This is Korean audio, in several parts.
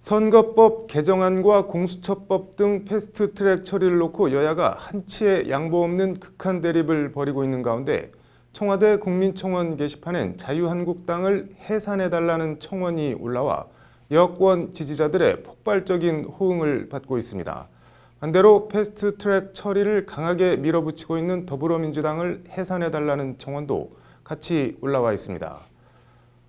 선거법 개정안과 공수처법 등 패스트트랙 처리를 놓고 여야가 한치의 양보 없는 극한 대립을 벌이고 있는 가운데 청와대 국민청원 게시판엔 자유한국당을 해산해달라는 청원이 올라와 여권 지지자들의 폭발적인 호응을 받고 있습니다. 반대로 패스트트랙 처리를 강하게 밀어붙이고 있는 더불어민주당을 해산해달라는 청원도 같이 올라와 있습니다.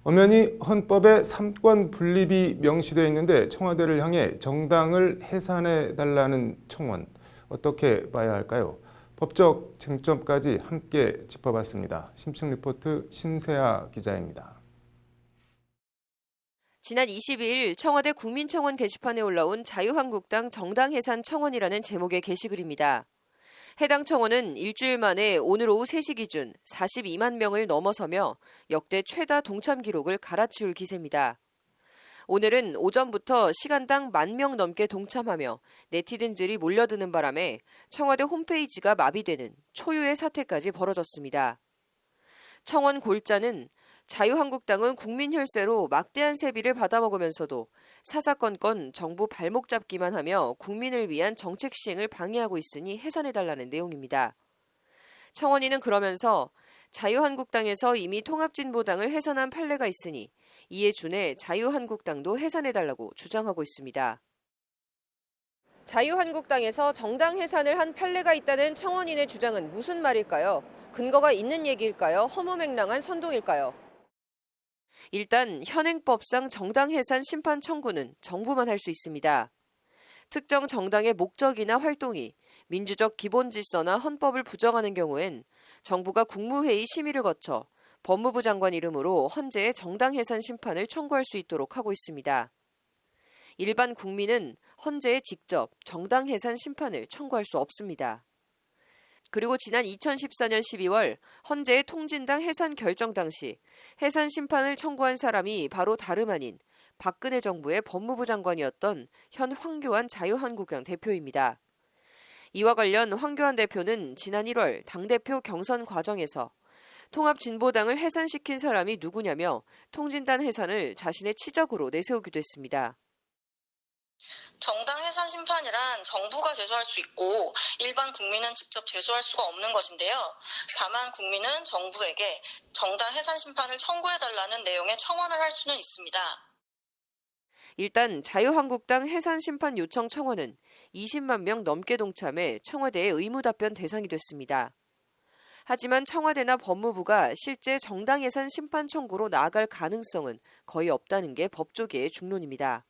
엄연히 헌법에 삼권 분립이 명시되어 있는데 청와대를 향해 정당을 해산해달라는 청원, 어떻게 봐야 할까요? 법적 쟁점까지 함께 짚어봤습니다. 심층 리포트 신세아 기자입니다. 지난 22일 청와대 국민청원 게시판에 올라온 자유한국당 정당 해산 청원이라는 제목의 게시글입니다. 해당 청원은 일주일 만에 오늘 오후 3시 기준 42만 명을 넘어서며 역대 최다 동참 기록을 갈아치울 기세입니다. 오늘은 오전부터 시간당 10,000명 넘게 동참하며 네티즌들이 몰려드는 바람에 청와대 홈페이지가 마비되는 초유의 사태까지 벌어졌습니다. 청원 골자는 자유한국당은 국민 혈세로 막대한 세비를 받아먹으면서도 사사건건 정부 발목 잡기만 하며 국민을 위한 정책 시행을 방해하고 있으니 해산해달라는 내용입니다. 청원인은 그러면서 자유한국당에서 이미 통합진보당을 해산한 판례가 있으니 이에 준해 자유한국당도 해산해달라고 주장하고 있습니다. 자유한국당에서 정당 해산을 한 판례가 있다는 청원인의 주장은 무슨 말일까요? 근거가 있는 얘기일까요? 허무맹랑한 선동일까요? 일단 현행법상 정당 해산 심판 청구는 정부만 할 수 있습니다. 특정 정당의 목적이나 활동이 민주적 기본 질서나 헌법을 부정하는 경우엔 정부가 국무회의 심의를 거쳐 법무부 장관 이름으로 헌재에 정당 해산 심판을 청구할 수 있도록 하고 있습니다. 일반 국민은 헌재에 직접 정당 해산 심판을 청구할 수 없습니다. 그리고 지난 2014년 12월 헌재의 통진당 해산 결정 당시 해산 심판을 청구한 사람이 바로 다름 아닌 박근혜 정부의 법무부 장관이었던 현 황교안 자유한국당 대표입니다. 이와 관련 황교안 대표는 지난 1월 당대표 경선 과정에서 통합진보당을 해산시킨 사람이 누구냐며 통진당 해산을 자신의 치적으로 내세우기도 했습니다. 정당 해산 심판이란 정부가 제소할 수 있고 일반 국민은 직접 제소할 수가 없는 것인데요. 다만 국민은 정부에게 정당 해산 심판을 청구해달라는 내용의 청원을 할 수는 있습니다. 일단 자유한국당 해산 심판 요청 청원은 20만 명 넘게 동참해 청와대의 의무답변 대상이 됐습니다. 하지만 청와대나 법무부가 실제 정당 해산 심판 청구로 나아갈 가능성은 거의 없다는 게 법조계의 중론입니다.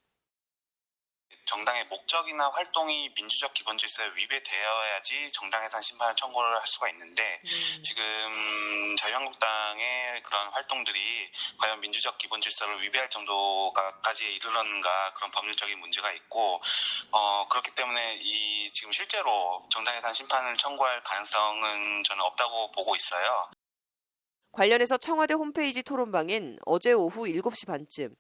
정당의 목적이나 활동이 민주적 기본 질서에 위배되어야지 정당 해산 심판을 청구를 할 수가 있는데 지금 자유한국당의 그런 활동들이 과연 민주적 기본 질서를 위배할 정도까지 이르렀는가 그런 법률적인 문제가 있고 그렇기 때문에 지금 실제로 정당 해산 심판을 청구할 가능성은 저는 없다고 보고 있어요. 관련해서 청와대 홈페이지 토론방엔 어제 오후 7시 반쯤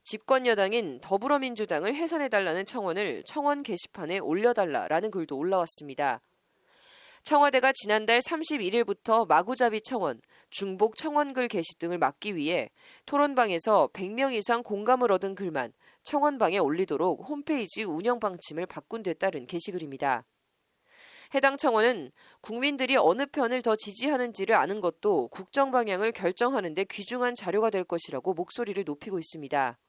집권 여당인 더불어민주당을 해산해달라는 청원을 청원 게시판에 올려달라라는 글도 올라왔습니다. 청와대가 지난달 31일부터 마구잡이 청원, 중복 청원글 게시 등을 막기 위해 토론방에서 100명 이상 공감을 얻은 글만 청원방에 올리도록 홈페이지 운영 방침을 바꾼 데 따른 게시글입니다. 해당 청원은 국민들이 어느 편을 더 지지하는지를 아는 것도 국정 방향을 결정하는 데 귀중한 자료가 될 것이라고 목소리를 높이고 있습니다.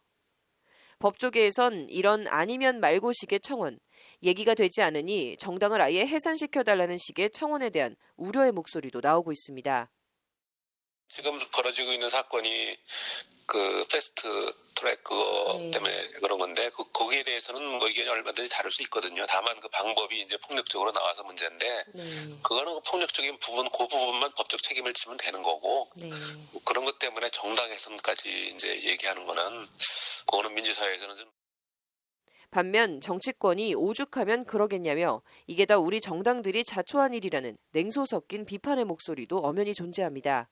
법조계에선 이런 아니면 말고식의 청원, 얘기가 되지 않으니 정당을 아예 해산시켜달라는 식의 청원에 대한 우려의 목소리도 나오고 있습니다. 지금 벌어지고 있는 사건이 패스트 트랙 그거 때문에 그런 건데 거기에 대해서는 뭐 의견이 얼마든지 다를 수 있거든요. 다만 그 방법이 이제 폭력적으로 나와서 문제인데 그거는 폭력적인 부분 그 부분만 법적 책임을 지면 되는 거고 그런 것 때문에 정당 해산까지 이제 얘기하는 거는 그거는 민주사회에서는 좀 반면 정치권이 오죽하면 그러겠냐며 이게 다 우리 정당들이 자초한 일이라는 냉소 섞인 비판의 목소리도 엄연히 존재합니다.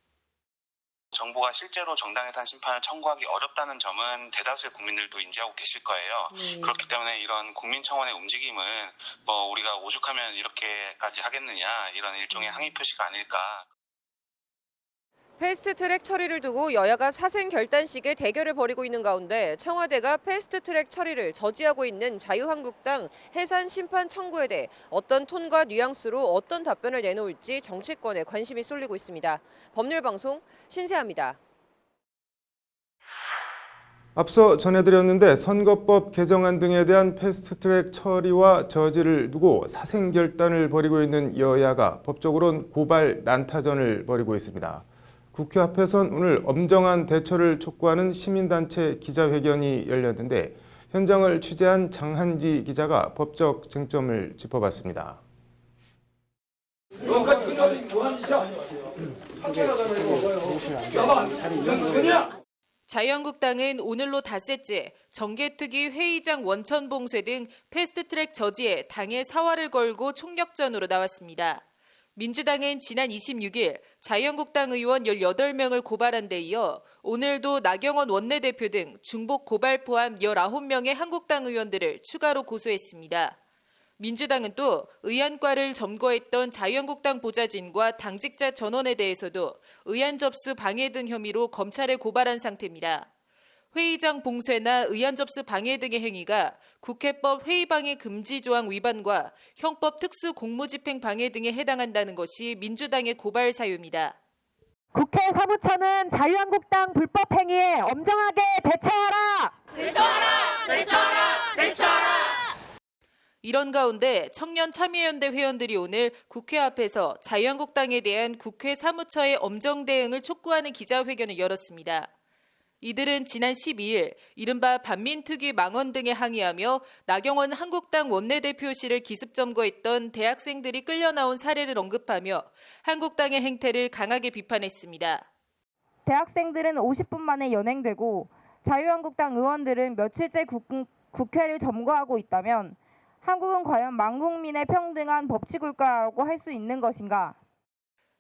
정부가 실제로 정당 해산 심판을 청구하기 어렵다는 점은 대다수의 국민들도 인지하고 계실 거예요. 그렇기 때문에 이런 국민청원의 움직임은 우리가 오죽하면 이렇게까지 하겠느냐 이런 일종의 항의 표시가 아닐까. 패스트트랙 처리를 두고 여야가 사생 결단식의 대결을 벌이고 있는 가운데 청와대가 패스트트랙 처리를 저지하고 있는 자유한국당 해산 심판 청구에 대해 어떤 톤과 뉘앙스로 어떤 답변을 내놓을지 정치권에 관심이 쏠리고 있습니다. 법률방송 신세아입니다. 앞서 전해드렸는데 선거법 개정안 등에 대한 패스트트랙 처리와 저지를 두고 사생 결단을 벌이고 있는 여야가 법적으로는 고발 난타전을 벌이고 있습니다. 국회 앞에선 오늘 엄정한 대처를 촉구하는 시민단체 기자회견이 열렸는데 현장을 취재한 장한지 기자가 법적 쟁점을 짚어봤습니다. 자유한국당은 오늘로 닷새째 정개특위 회의장 원천 봉쇄 등 패스트트랙 저지에 당의 사활을 걸고 총력전으로 나왔습니다. 민주당은 지난 26일 자유한국당 의원 18명을 고발한 데 이어 오늘도 나경원 원내대표 등 중복 고발 포함 19명의 한국당 의원들을 추가로 고소했습니다. 민주당은 또 의안과를 점거했던 자유한국당 보좌진과 당직자 전원에 대해서도 의안 접수 방해 등 혐의로 검찰에 고발한 상태입니다. 회의장 봉쇄나 의안 접수 방해 등의 행위가 국회법 회의방해 금지 조항 위반과 형법 특수 공무집행 방해 등에 해당한다는 것이 민주당의 고발 사유입니다. 국회 사무처는 자유한국당 불법 행위에 엄정하게 대처하라! 대처하라! 대처하라! 대처하라! 이런 가운데 청년참여연대 회원들이 오늘 국회 앞에서 자유한국당에 대한 국회 사무처의 엄정 대응을 촉구하는 기자회견을 열었습니다. 이들은 지난 12일 이른바 반민특위 망언 등에 항의하며 나경원 한국당 원내대표실을 기습 점거했던 대학생들이 끌려나온 사례를 언급하며 한국당의 행태를 강하게 비판했습니다. 대학생들은 50분 만에 연행되고 자유한국당 의원들은 며칠째 국회를 점거하고 있다면 한국은 과연 만국민의 평등한 법치국가라고 할 수 있는 것인가?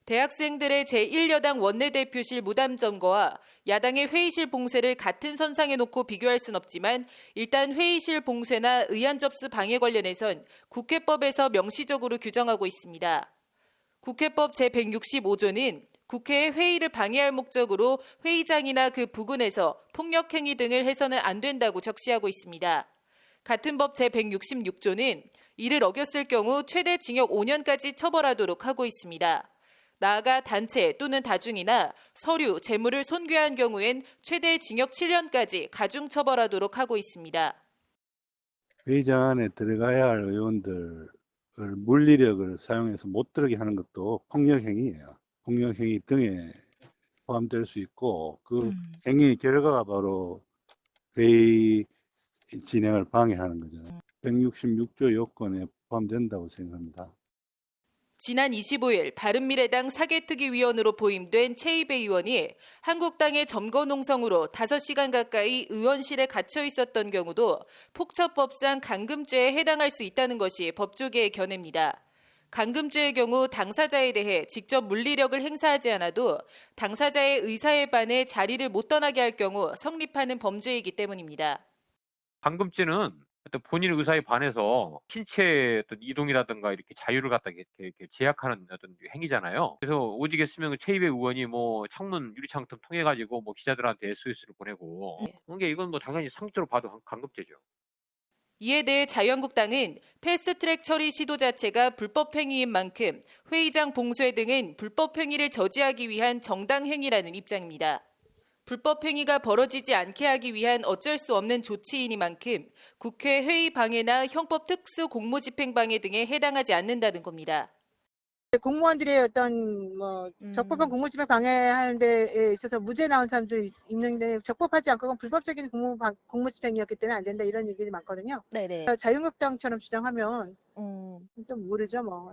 대학생들의 제1여당 원내대표실 무단 점거와 야당의 회의실 봉쇄를 같은 선상에 놓고 비교할 순 없지만 일단 회의실 봉쇄나 의안 접수 방해 관련해선 국회법에서 명시적으로 규정하고 있습니다. 국회법 제165조는 국회의 회의를 방해할 목적으로 회의장이나 그 부근에서 폭력행위 등을 해서는 안 된다고 적시하고 있습니다. 같은 법 제166조는 이를 어겼을 경우 최대 징역 5년까지 처벌하도록 하고 있습니다. 나아가 단체 또는 다중이나 서류, 재물을 손괴한 경우엔 최대 징역 7년까지 가중처벌하도록 하고 있습니다. 회의장 안에 들어가야 할 의원들을 물리력을 사용해서 못 들어게 하는 것도 폭력행위예요. 폭력행위 등에 포함될 수 있고 그 행위의 결과가 바로 회의 진행을 방해하는 거죠. 166조 요건에 포함된다고 생각합니다. 지난 25일 바른미래당 사개특위위원으로 보임된 최이배 의원이 한국당의 점거 농성으로 5시간 가까이 의원실에 갇혀 있었던 경우도 폭처법상 강금죄에 해당할 수 있다는 것이 법조계의 견해입니다. 강금죄의 경우 당사자에 대해 직접 물리력을 행사하지 않아도 당사자의 의사에 반해 자리를 못 떠나게 할 경우 성립하는 범죄이기 때문입니다. 강금죄는 어떤 본인 의사에 반해서 신체의 어떤 이동이라든가 이렇게 자유를 갖다 이렇게 제약하는 어떤 행위잖아요. 그래서 오직 했으면 최이배 의원이 뭐 창문 유리창 통해 가지고 뭐 기자들한테 SOS를 보내고 그게 이건 뭐 당연히 상투로 봐도 강금죄죠. 이에 대해 자유한국당은 패스트트랙 처리 시도 자체가 불법 행위인 만큼 회의장 봉쇄 등은 불법 행위를 저지하기 위한 정당 행위라는 입장입니다. 불법 행위가 벌어지지 않게 하기 위한 어쩔 수 없는 조치이니만큼 국회 회의 방해나 형법 특수 공무집행 방해 등에 해당하지 않는다는 겁니다. 공무원들의 어떤 적법한 공무집행 방해하는 데에 있어서 무죄 나온 사람도 있는데 적법하지 않고 그건 불법적인 공무집행이었기 때문에 안 된다 이런 얘기들이 많거든요. 네네. 자유한국당처럼 주장하면 좀 모르죠 뭐.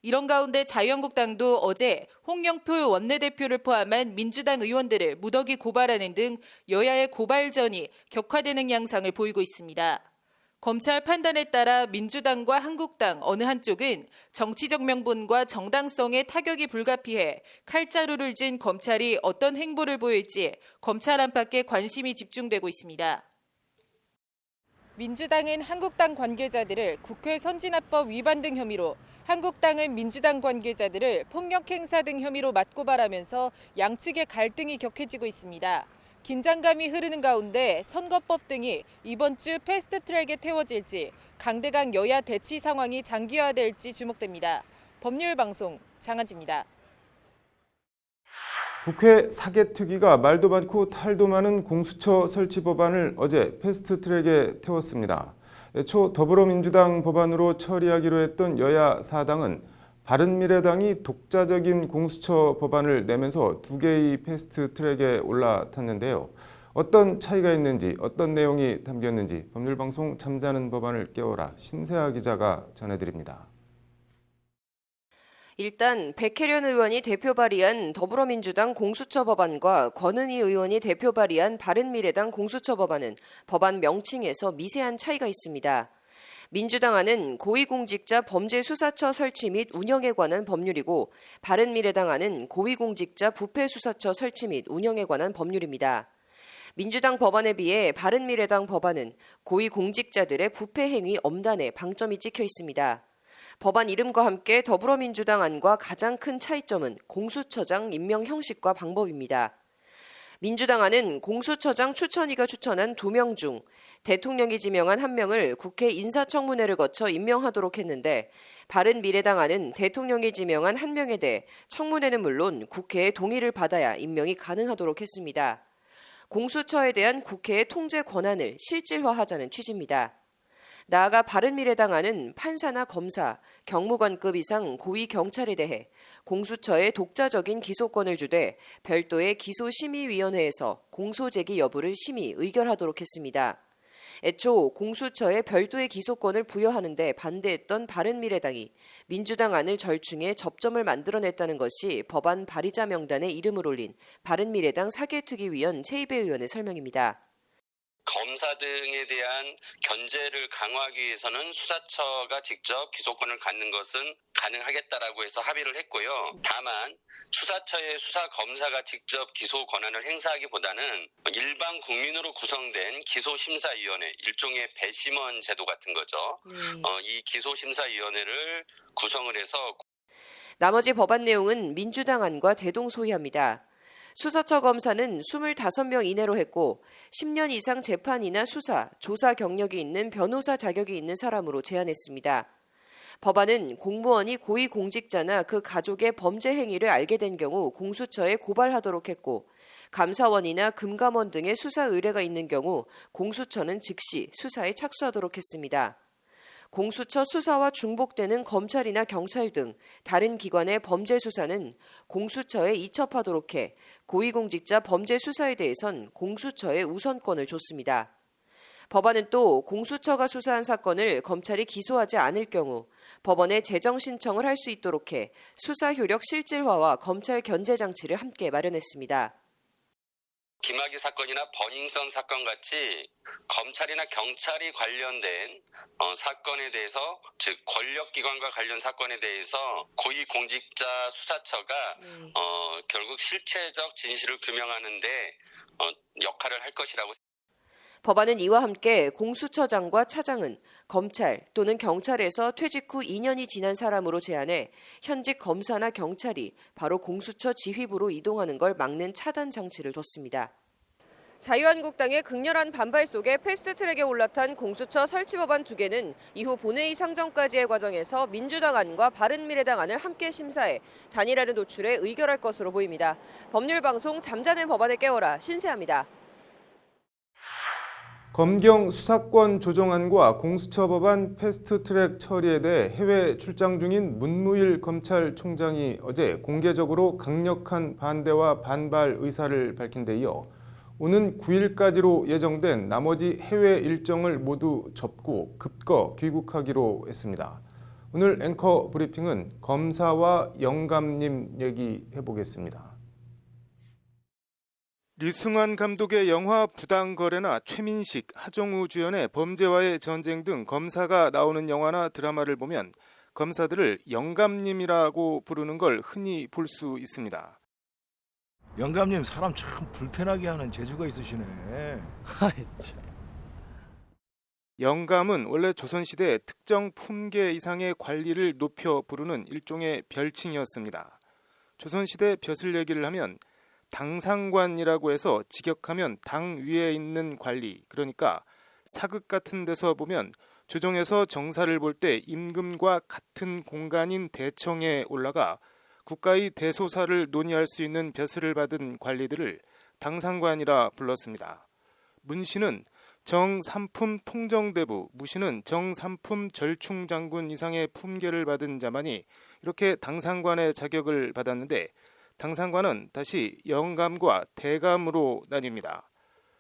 이런 가운데 자유한국당도 어제 홍영표 원내대표를 포함한 민주당 의원들을 무더기 고발하는 등 여야의 고발전이 격화되는 양상을 보이고 있습니다. 검찰 판단에 따라 민주당과 한국당 어느 한쪽은 정치적 명분과 정당성에 타격이 불가피해 칼자루를 쥔 검찰이 어떤 행보를 보일지 검찰 안팎에 관심이 집중되고 있습니다. 민주당은 한국당 관계자들을 국회 선진화법 위반 등 혐의로, 한국당은 민주당 관계자들을 폭력 행사 등 혐의로 맞고발하면서 양측의 갈등이 격해지고 있습니다. 긴장감이 흐르는 가운데 선거법 등이 이번 주 패스트트랙에 태워질지 강대강 여야 대치 상황이 장기화될지 주목됩니다. 법률방송 장한지입니다. 국회 사개특위가 말도 많고 탈도 많은 공수처 설치 법안을 어제 패스트트랙에 태웠습니다. 애초 더불어민주당 법안으로 처리하기로 했던 여야 4당은 바른미래당이 독자적인 공수처 법안을 내면서 두 개의 패스트트랙에 올라탔는데요. 어떤 차이가 있는지, 어떤 내용이 담겼는지 법률방송 잠자는 법안을 깨워라 신세아 기자가 전해드립니다. 일단 백혜련 의원이 대표 발의한 더불어민주당 공수처 법안과 권은희 의원이 대표 발의한 바른미래당 공수처 법안은 법안 명칭에서 미세한 차이가 있습니다. 민주당안은 고위공직자 범죄수사처 설치 및 운영에 관한 법률이고 바른미래당안은 고위공직자 부패수사처 설치 및 운영에 관한 법률입니다. 민주당 법안에 비해 바른미래당 법안은 고위공직자들의 부패 행위 엄단에 방점이 찍혀 있습니다. 법안 이름과 함께 더불어민주당 안과 가장 큰 차이점은 공수처장 임명 형식과 방법입니다. 민주당 안은 공수처장 추천위가 추천한 2명 중 대통령이 지명한 1명을 국회 인사청문회를 거쳐 임명하도록 했는데 바른미래당 안은 대통령이 지명한 1명에 대해 청문회는 물론 국회의 동의를 받아야 임명이 가능하도록 했습니다. 공수처에 대한 국회의 통제 권한을 실질화하자는 취지입니다. 나아가 바른미래당 안은 판사나 검사, 경무관급 이상 고위 경찰에 대해 공수처에 독자적인 기소권을 주되 별도의 기소심의위원회에서 공소제기 여부를 심의 의결하도록 했습니다. 애초 공수처에 별도의 기소권을 부여하는 데 반대했던 바른미래당이 민주당 안을 절충해 접점을 만들어냈다는 것이 법안 발의자 명단에 이름을 올린 바른미래당 사개특위위원 최이배 의원의 설명입니다. 검사 등에 대한 견제를 강화하기 위해서는 수사처가 직접 기소권을 갖는 것은 가능하겠다라고 해서 합의를 했고요. 다만 수사처의 수사검사가 직접 기소 권한을 행사하기보다는 일반 국민으로 구성된 기소심사위원회, 일종의 배심원 제도 같은 거죠. 이 기소심사위원회를 구성을 해서 나머지 법안 내용은 민주당 안과 대동소이합니다. 수사처 검사는 25명 이내로 했고 10년 이상 재판이나 수사, 조사 경력이 있는 변호사 자격이 있는 사람으로 제한했습니다. 법안은 공무원이 고위공직자나 그 가족의 범죄 행위를 알게 된 경우 공수처에 고발하도록 했고 감사원이나 금감원 등의 수사 의뢰가 있는 경우 공수처는 즉시 수사에 착수하도록 했습니다. 공수처 수사와 중복되는 검찰이나 경찰 등 다른 기관의 범죄 수사는 공수처에 이첩하도록 해 고위공직자 범죄 수사에 대해선 공수처에 우선권을 줬습니다. 법안은 또 공수처가 수사한 사건을 검찰이 기소하지 않을 경우 법원에 재정 신청을 할 수 있도록 해 수사 효력 실질화와 검찰 견제 장치를 함께 마련했습니다. 김학의 사건이나 버닝썬 사건 같이 검찰이나 경찰이 관련된 사건에 대해서, 즉 권력기관과 관련 사건에 대해서 고위공직자 수사처가 결국 실체적 진실을 규명하는 데 역할을 할 것이라고. 법안은 이와 함께 공수처장과 차장은 검찰 또는 경찰에서 퇴직 후 2년이 지난 사람으로 제한해 현직 검사나 경찰이 바로 공수처 지휘부로 이동하는 걸 막는 차단 장치를 뒀습니다. 자유한국당의 극렬한 반발 속에 패스트트랙에 올라탄 공수처 설치 법안 2개는 이후 본회의 상정까지의 과정에서 민주당 안과 바른미래당 안을 함께 심사해 단일화를 도출해 의결할 것으로 보입니다. 법률방송 잠자는 법안을 깨워라 신세아입니다. 검경 수사권 조정안과 공수처 법안 패스트트랙 처리에 대해 해외 출장 중인 문무일 검찰총장이 어제 공개적으로 강력한 반대와 반발 의사를 밝힌 데 이어 오는 9일까지로 예정된 나머지 해외 일정을 모두 접고 급거 귀국하기로 했습니다. 오늘 앵커 브리핑은 검사와 영감님 얘기해보겠습니다. 류승환 감독의 영화 부당거래나 최민식, 하정우 주연의 범죄와의 전쟁 등 검사가 나오는 영화나 드라마를 보면 검사들을 영감님이라고 부르는 걸 흔히 볼 수 있습니다. 영감님 사람 참 불편하게 하는 재주가 있으시네. 아이 참. 영감은 원래 조선시대 특정 품계 이상의 관리를 높여 부르는 일종의 별칭이었습니다. 조선시대 벼슬 얘기를 하면 당상관이라고 해서 직역하면 당 위에 있는 관리, 그러니까 사극 같은 데서 보면 조정에서 정사를 볼 때 임금과 같은 공간인 대청에 올라가 국가의 대소사를 논의할 수 있는 벼슬을 받은 관리들을 당상관이라 불렀습니다. 문씨는 정삼품 통정대부, 무씨는 정삼품 절충장군 이상의 품계를 받은 자만이 이렇게 당상관의 자격을 받았는데, 당상관은 다시 영감과 대감으로 나뉩니다.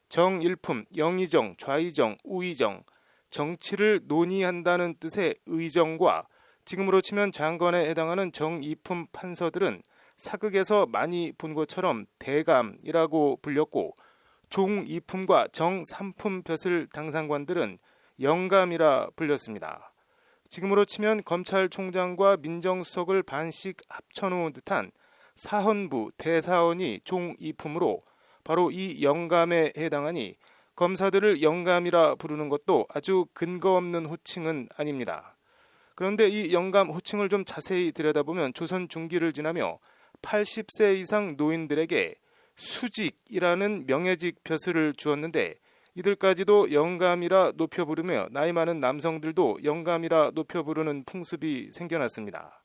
정일품, 영의정, 좌의정, 우의정, 정치를 논의한다는 뜻의 의정과 지금으로 치면 장관에 해당하는 정이품 판서들은 사극에서 많이 본 것처럼 대감이라고 불렸고, 종이품과 정삼품 벼슬 당상관들은 영감이라 불렸습니다. 지금으로 치면 검찰총장과 민정수석을 반씩 합쳐놓은 듯한 사헌부 대사원이 종이품으로 바로 이 영감에 해당하니 검사들을 영감이라 부르는 것도 아주 근거 없는 호칭은 아닙니다. 그런데 이 영감 호칭을 좀 자세히 들여다보면 조선 중기를 지나며 80세 이상 노인들에게 수직이라는 명예직 벼슬을 주었는데, 이들까지도 영감이라 높여 부르며 나이 많은 남성들도 영감이라 높여 부르는 풍습이 생겨났습니다.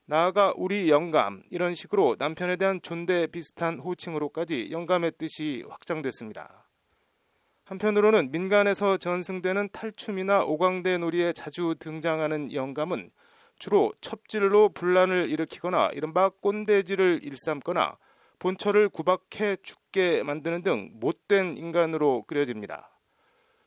나아가 우리 영감, 이런 식으로 남편에 대한 존대 비슷한 호칭으로까지 영감의 뜻이 확장됐습니다. 한편으로는 민간에서 전승되는 탈춤이나 오광대 놀이에 자주 등장하는 영감은 주로 첩질로 분란을 일으키거나 이른바 꼰대질을 일삼거나 본처를 구박해 죽게 만드는 등 못된 인간으로 그려집니다.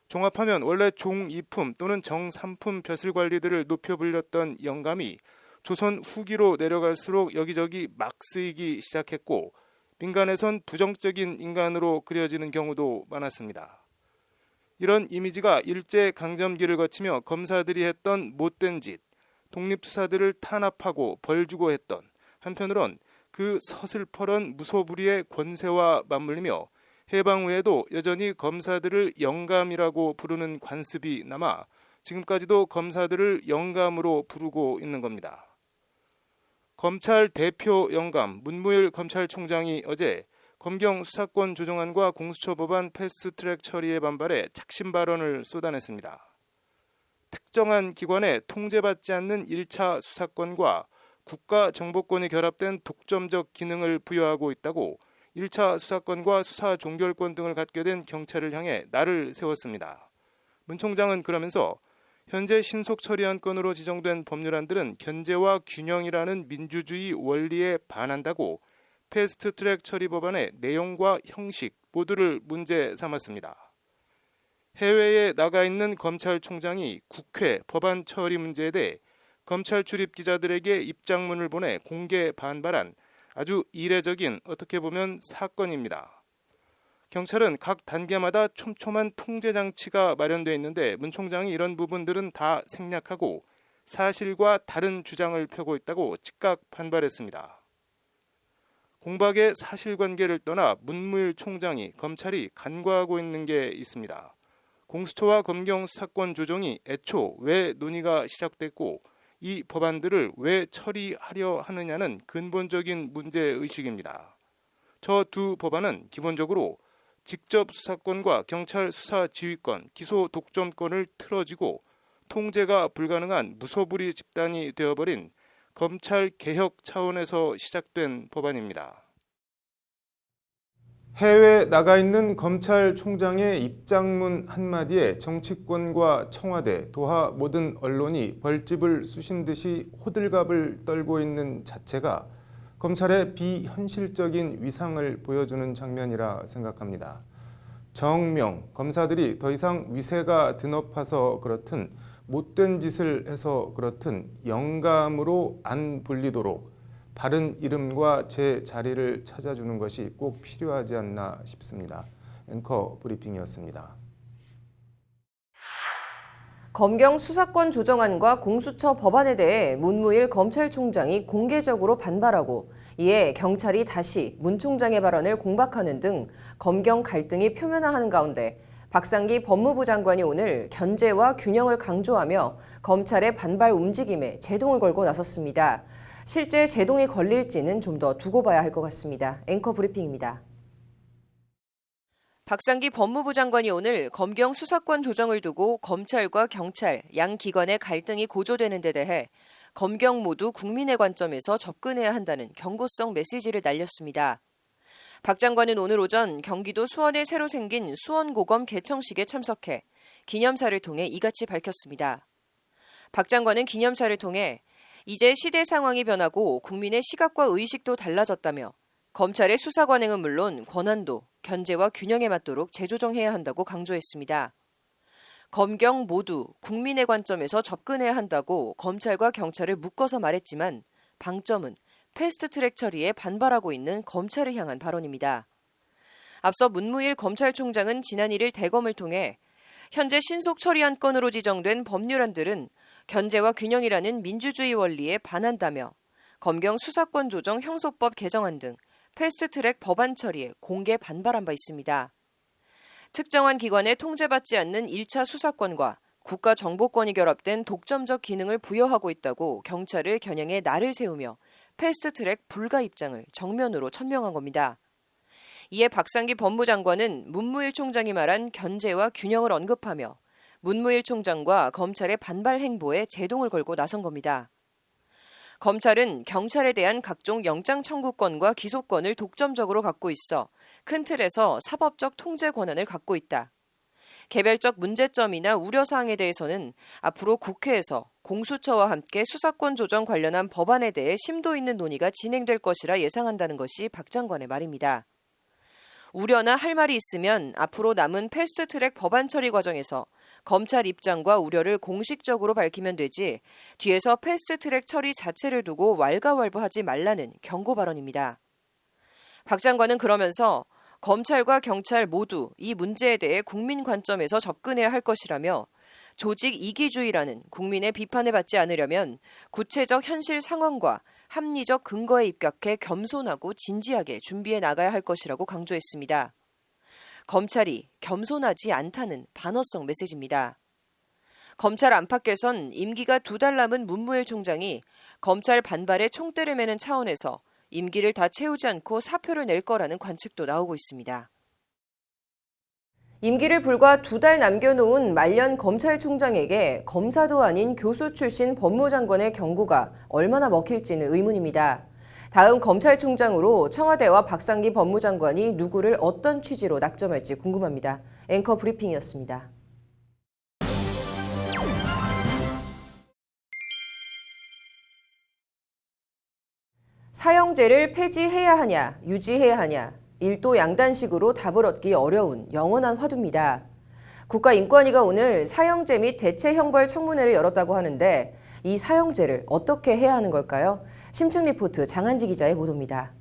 종합하면 원래 종이품 또는 정삼품 벼슬 관리들을 높여 불렸던 영감이 조선 후기로 내려갈수록 여기저기 막 쓰이기 시작했고, 민간에선 부정적인 인간으로 그려지는 경우도 많았습니다. 이런 이미지가 일제강점기를 거치며 검사들이 했던 못된 짓, 독립투사들을 탄압하고 벌주고 했던, 한편으론 그 서슬퍼런 무소불위의 권세와 맞물리며 해방 후에도 여전히 검사들을 영감이라고 부르는 관습이 남아 지금까지도 검사들을 영감으로 부르고 있는 겁니다. 검찰 대표 영감 문무일 검찰총장이 어제 검경 수사권 조정안과 공수처 법안 패스트트랙 처리에 반발해 착심 발언을 쏟아냈습니다. 특정한 기관에 통제받지 않는 1차 수사권과 국가정보권이 결합된 독점적 기능을 부여하고 있다고 1차 수사권과 수사 종결권 등을 갖게 된 경찰을 향해 날을 세웠습니다. 문 총장은 그러면서 현재 신속 처리안건으로 지정된 법률안들은 견제와 균형이라는 민주주의 원리에 반한다고 패스트트랙 처리 법안의 내용과 형식 모두를 문제 삼았습니다. 해외에 나가 있는 검찰총장이 국회 법안 처리 문제에 대해 검찰 출입 기자들에게 입장문을 보내 공개 반발한 아주 이례적인, 어떻게 보면 사건입니다. 경찰은 각 단계마다 촘촘한 통제 장치가 마련되어 있는데 문 총장이 이런 부분들은 다 생략하고 사실과 다른 주장을 펴고 있다고 즉각 반발했습니다. 공박의 사실관계를 떠나 문무일 총장이 검찰이 간과하고 있는 게 있습니다. 공수처와 검경 수사권 조정이 애초 왜 논의가 시작됐고 이 법안들을 왜 처리하려 하느냐는 근본적인 문제의식입니다. 저 두 법안은 기본적으로 직접 수사권과 경찰 수사 지휘권, 기소 독점권을 틀어지고 통제가 불가능한 무소불위 집단이 되어버린 검찰 개혁 차원에서 시작된 법안입니다. 해외에 나가 있는 검찰총장의 입장문 한마디에 정치권과 청와대, 도하 모든 언론이 벌집을 쑤신 듯이 호들갑을 떨고 있는 자체가 검찰의 비현실적인 위상을 보여주는 장면이라 생각합니다. 정명, 검사들이 더 이상 위세가 드높아서 그렇든 못된 짓을 해서 그렇든 영감으로 안 불리도록 바른 이름과 제 자리를 찾아주는 것이 꼭 필요하지 않나 싶습니다. 앵커 브리핑이었습니다. 검경 수사권 조정안과 공수처 법안에 대해 문무일 검찰총장이 공개적으로 반발하고 이에 경찰이 다시 문 총장의 발언을 공박하는 등 검경 갈등이 표면화하는 가운데 박상기 법무부 장관이 오늘 견제와 균형을 강조하며 검찰의 반발 움직임에 제동을 걸고 나섰습니다. 실제 제동이 걸릴지는 좀 더 두고 봐야 할 것 같습니다. 앵커 브리핑입니다. 박상기 법무부 장관이 오늘 검경 수사권 조정을 두고 검찰과 경찰, 양 기관의 갈등이 고조되는 데 대해 검경 모두 국민의 관점에서 접근해야 한다는 경고성 메시지를 날렸습니다. 박 장관은 오늘 오전 경기도 수원에 새로 생긴 수원고검 개청식에 참석해 기념사를 통해 이같이 밝혔습니다. 박 장관은 기념사를 통해 이제 시대 상황이 변하고 국민의 시각과 의식도 달라졌다며 검찰의 수사 관행은 물론 권한도 견제와 균형에 맞도록 재조정해야 한다고 강조했습니다. 검경 모두 국민의 관점에서 접근해야 한다고 검찰과 경찰을 묶어서 말했지만 방점은 패스트트랙 처리에 반발하고 있는 검찰을 향한 발언입니다. 앞서 문무일 검찰총장은 지난 1일 대검을 통해 현재 신속 처리 안건으로 지정된 법률안들은 견제와 균형이라는 민주주의 원리에 반한다며 검경 수사권 조정 형소법 개정안 등 패스트트랙 법안 처리에 공개 반발한 바 있습니다. 특정한 기관에 통제받지 않는 1차 수사권과 국가정보권이 결합된 독점적 기능을 부여하고 있다고 경찰을 겨냥해 날을 세우며 패스트트랙 불가 입장을 정면으로 천명한 겁니다. 이에 박상기 법무장관은 문무일 총장이 말한 견제와 균형을 언급하며 문무일 총장과 검찰의 반발 행보에 제동을 걸고 나선 겁니다. 검찰은 경찰에 대한 각종 영장 청구권과 기소권을 독점적으로 갖고 있어 큰 틀에서 사법적 통제 권한을 갖고 있다. 개별적 문제점이나 우려사항에 대해서는 앞으로 국회에서 공수처와 함께 수사권 조정 관련한 법안에 대해 심도 있는 논의가 진행될 것이라 예상한다는 것이 박 장관의 말입니다. 우려나 할 말이 있으면 앞으로 남은 패스트트랙 법안 처리 과정에서 검찰 입장과 우려를 공식적으로 밝히면 되지 뒤에서 패스트트랙 처리 자체를 두고 왈가왈부하지 말라는 경고 발언입니다. 박 장관은 그러면서 검찰과 경찰 모두 이 문제에 대해 국민 관점에서 접근해야 할 것이라며 조직 이기주의라는 국민의 비판을 받지 않으려면 구체적 현실 상황과 합리적 근거에 입각해 겸손하고 진지하게 준비해 나가야 할 것이라고 강조했습니다. 검찰이 겸손하지 않다는 반어성 메시지입니다. 검찰 안팎에선 임기가 2달 남은 문무일 총장이 검찰 반발에 총대를 매는 차원에서 임기를 다 채우지 않고 사표를 낼 거라는 관측도 나오고 있습니다. 임기를 불과 2달 남겨놓은 말년 검찰총장에게 검사도 아닌 교수 출신 법무장관의 경고가 얼마나 먹힐지는 의문입니다. 다음 검찰총장으로 청와대와 박상기 법무장관이 누구를 어떤 취지로 낙점할지 궁금합니다. 앵커 브리핑이었습니다. 사형제를 폐지해야 하냐, 유지해야 하냐, 일도 양단식으로 답을 얻기 어려운 영원한 화두입니다. 국가인권위가 오늘 사형제 및 대체형벌 청문회를 열었다고 하는데 이 사형제를 어떻게 해야 하는 걸까요? 심층 리포트 장한지 기자의 보도입니다.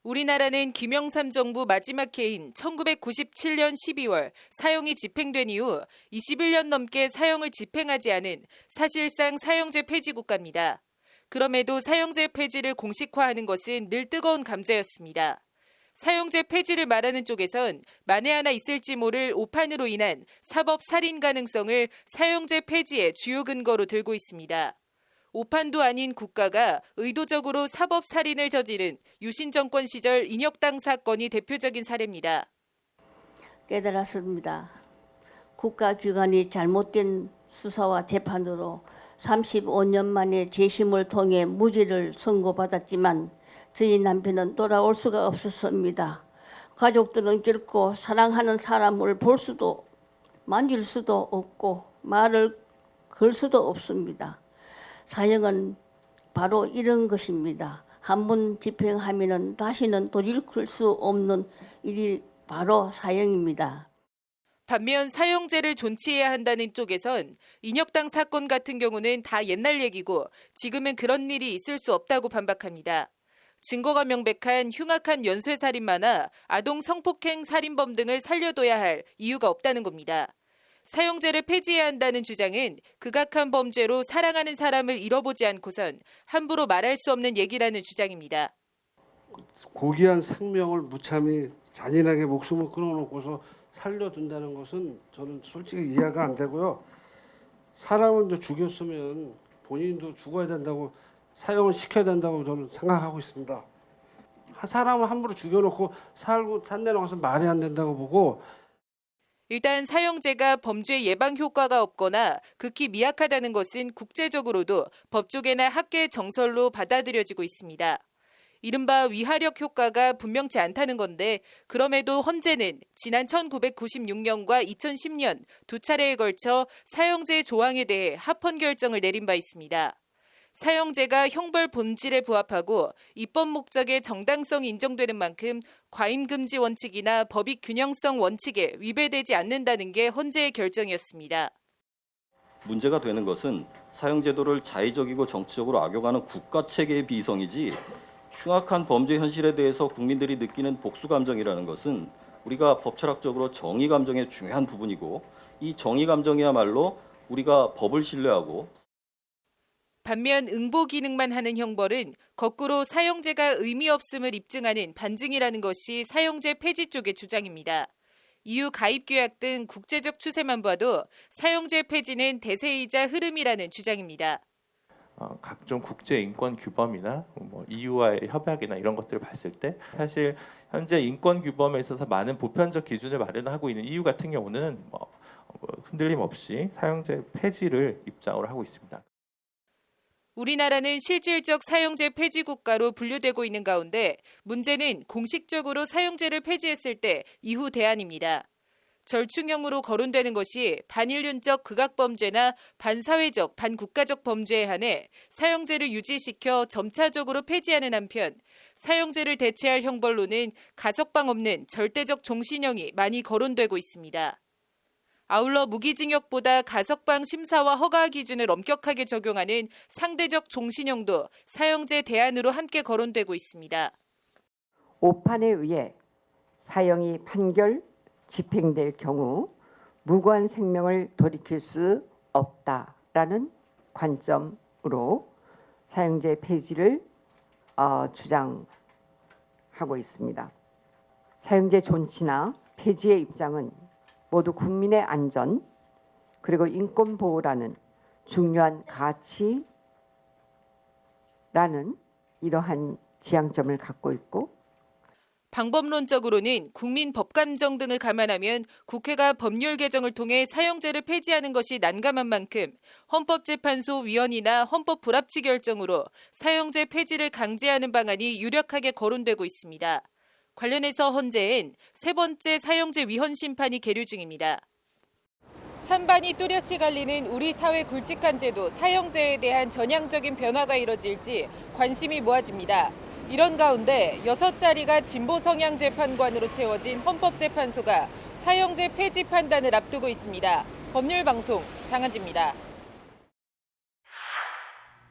우리나라는 김영삼 정부 마지막 해인 1997년 12월 사형이 집행된 이후 21년 넘게 사형을 집행하지 않은 사실상 사형제 폐지 국가입니다. 그럼에도 사형제 폐지를 공식화하는 것은 늘 뜨거운 감자였습니다. 사형제 폐지를 말하는 쪽에선 만에 하나 있을지 모를 오판으로 인한 사법 살인 가능성을 사형제 폐지의 주요 근거로 들고 있습니다. 오판도 아닌 국가가 의도적으로 사법 살인을 저지른 유신 정권 시절 인혁당 사건이 대표적인 사례입니다. 깨달았습니다. 국가기관이 잘못된 수사와 재판으로 35년 만에 재심을 통해 무죄를 선고받았지만 저희 남편은 돌아올 수가 없었습니다. 가족들은 결코 사랑하는 사람을 볼 수도 만질 수도 없고 말을 걸 수도 없습니다. 사형은 바로 이런 것입니다. 한 번 집행하면 다시는 돌이킬 수 없는 일이 바로 사형입니다. 반면 사형제를 존치해야 한다는 쪽에선 인혁당 사건 같은 경우는 다 옛날 얘기고 지금은 그런 일이 있을 수 없다고 반박합니다. 증거가 명백한 흉악한 연쇄살인마나 아동 성폭행 살인범 등을 살려둬야 할 이유가 없다는 겁니다. 사형제를 폐지해야 한다는 주장은 극악한 범죄로 사랑하는 사람을 잃어보지 않고선 함부로 말할 수 없는 얘기라는 주장입니다. 고귀한 생명을 무참히 잔인하게 목숨을 끊어놓고서 살려둔다는 것은 저는 솔직히 이해가 안 되고요. 사람을 또 죽였으면 본인도 죽어야 된다고 사형을 시켜야 된다고 저는 생각하고 있습니다. 사람을 함부로 죽여놓고 살고 산내는 것은 말이 안 된다고 보고 일단 사형제가 범죄 예방 효과가 없거나 극히 미약하다는 것은 국제적으로도 법조계나 학계 정설로 받아들여지고 있습니다. 이른바 위하력 효과가 분명치 않다는 건데 그럼에도 헌재는 지난 1996년과 2010년 두 차례에 걸쳐 사형제 조항에 대해 합헌 결정을 내린 바 있습니다. 사형제가 형벌 본질에 부합하고 입법 목적의 정당성이 인정되는 만큼 과잉금지 원칙이나 법익 균형성 원칙에 위배되지 않는다는 게 헌재의 결정이었습니다. 문제가 되는 것은 사형제도를 자의적이고 정치적으로 악용하는 국가체계의 비성이지 흉악한 범죄 현실에 대해서 국민들이 느끼는 복수감정이라는 것은 우리가 법철학적으로 정의감정의 중요한 부분이고 이 정의감정이야말로 우리가 법을 신뢰하고 반면 응보 기능만 하는 형벌은 거꾸로 사형제가 의미 없음을 입증하는 반증이라는 것이 사형제 폐지 쪽의 주장입니다. EU 가입규약 등 국제적 추세만 봐도 사형제 폐지는 대세이자 흐름이라는 주장입니다. 각종 국제 인권 규범이나 EU와의 협약이나 이런 것들을 봤을 때 사실 현재 인권 규범에 있어서 많은 보편적 기준을 마련하고 있는 EU 같은 경우는 흔들림 없이 사형제 폐지를 입장으로 하고 있습니다. 우리나라는 실질적 사형제 폐지 국가로 분류되고 있는 가운데 문제는 공식적으로 사형제를 폐지했을 때 이후 대안입니다. 절충형으로 거론되는 것이 반인륜적 극악범죄나 반사회적, 반국가적 범죄에 한해 사형제를 유지시켜 점차적으로 폐지하는 한편 사형제를 대체할 형벌로는 가석방 없는 절대적 종신형이 많이 거론되고 있습니다. 아울러 무기징역보다 가석방 심사와 허가 기준을 엄격하게 적용하는 상대적 종신형도 사형제 대안으로 함께 거론되고 있습니다. 오판에 의해 사형이 판결, 집행될 경우 무고한 생명을 돌이킬 수 없다라는 관점으로 사형제 폐지를 주장하고 있습니다. 사형제 존치나 폐지의 입장은 모두 국민의 안전 그리고 인권 보호라는 중요한 가치라는 이러한 지향점을 갖고 있고 방법론적으로는 국민 법감정 등을 감안하면 국회가 법률 개정을 통해 사형제를 폐지하는 것이 난감한 만큼 헌법재판소 위원이나 헌법 불합치 결정으로 사형제 폐지를 강제하는 방안이 유력하게 거론되고 있습니다. 관련해서 헌재엔 세 번째 사형제 위헌 심판이 계류 중입니다. 찬반이 뚜렷이 갈리는 우리 사회 굵직한 제도 사형제에 대한 전향적인 변화가 이뤄질지 관심이 모아집니다. 이런 가운데 6자리가 진보 성향 재판관으로 채워진 헌법재판소가 사형제 폐지 판단을 앞두고 있습니다. 법률방송 장한지입니다.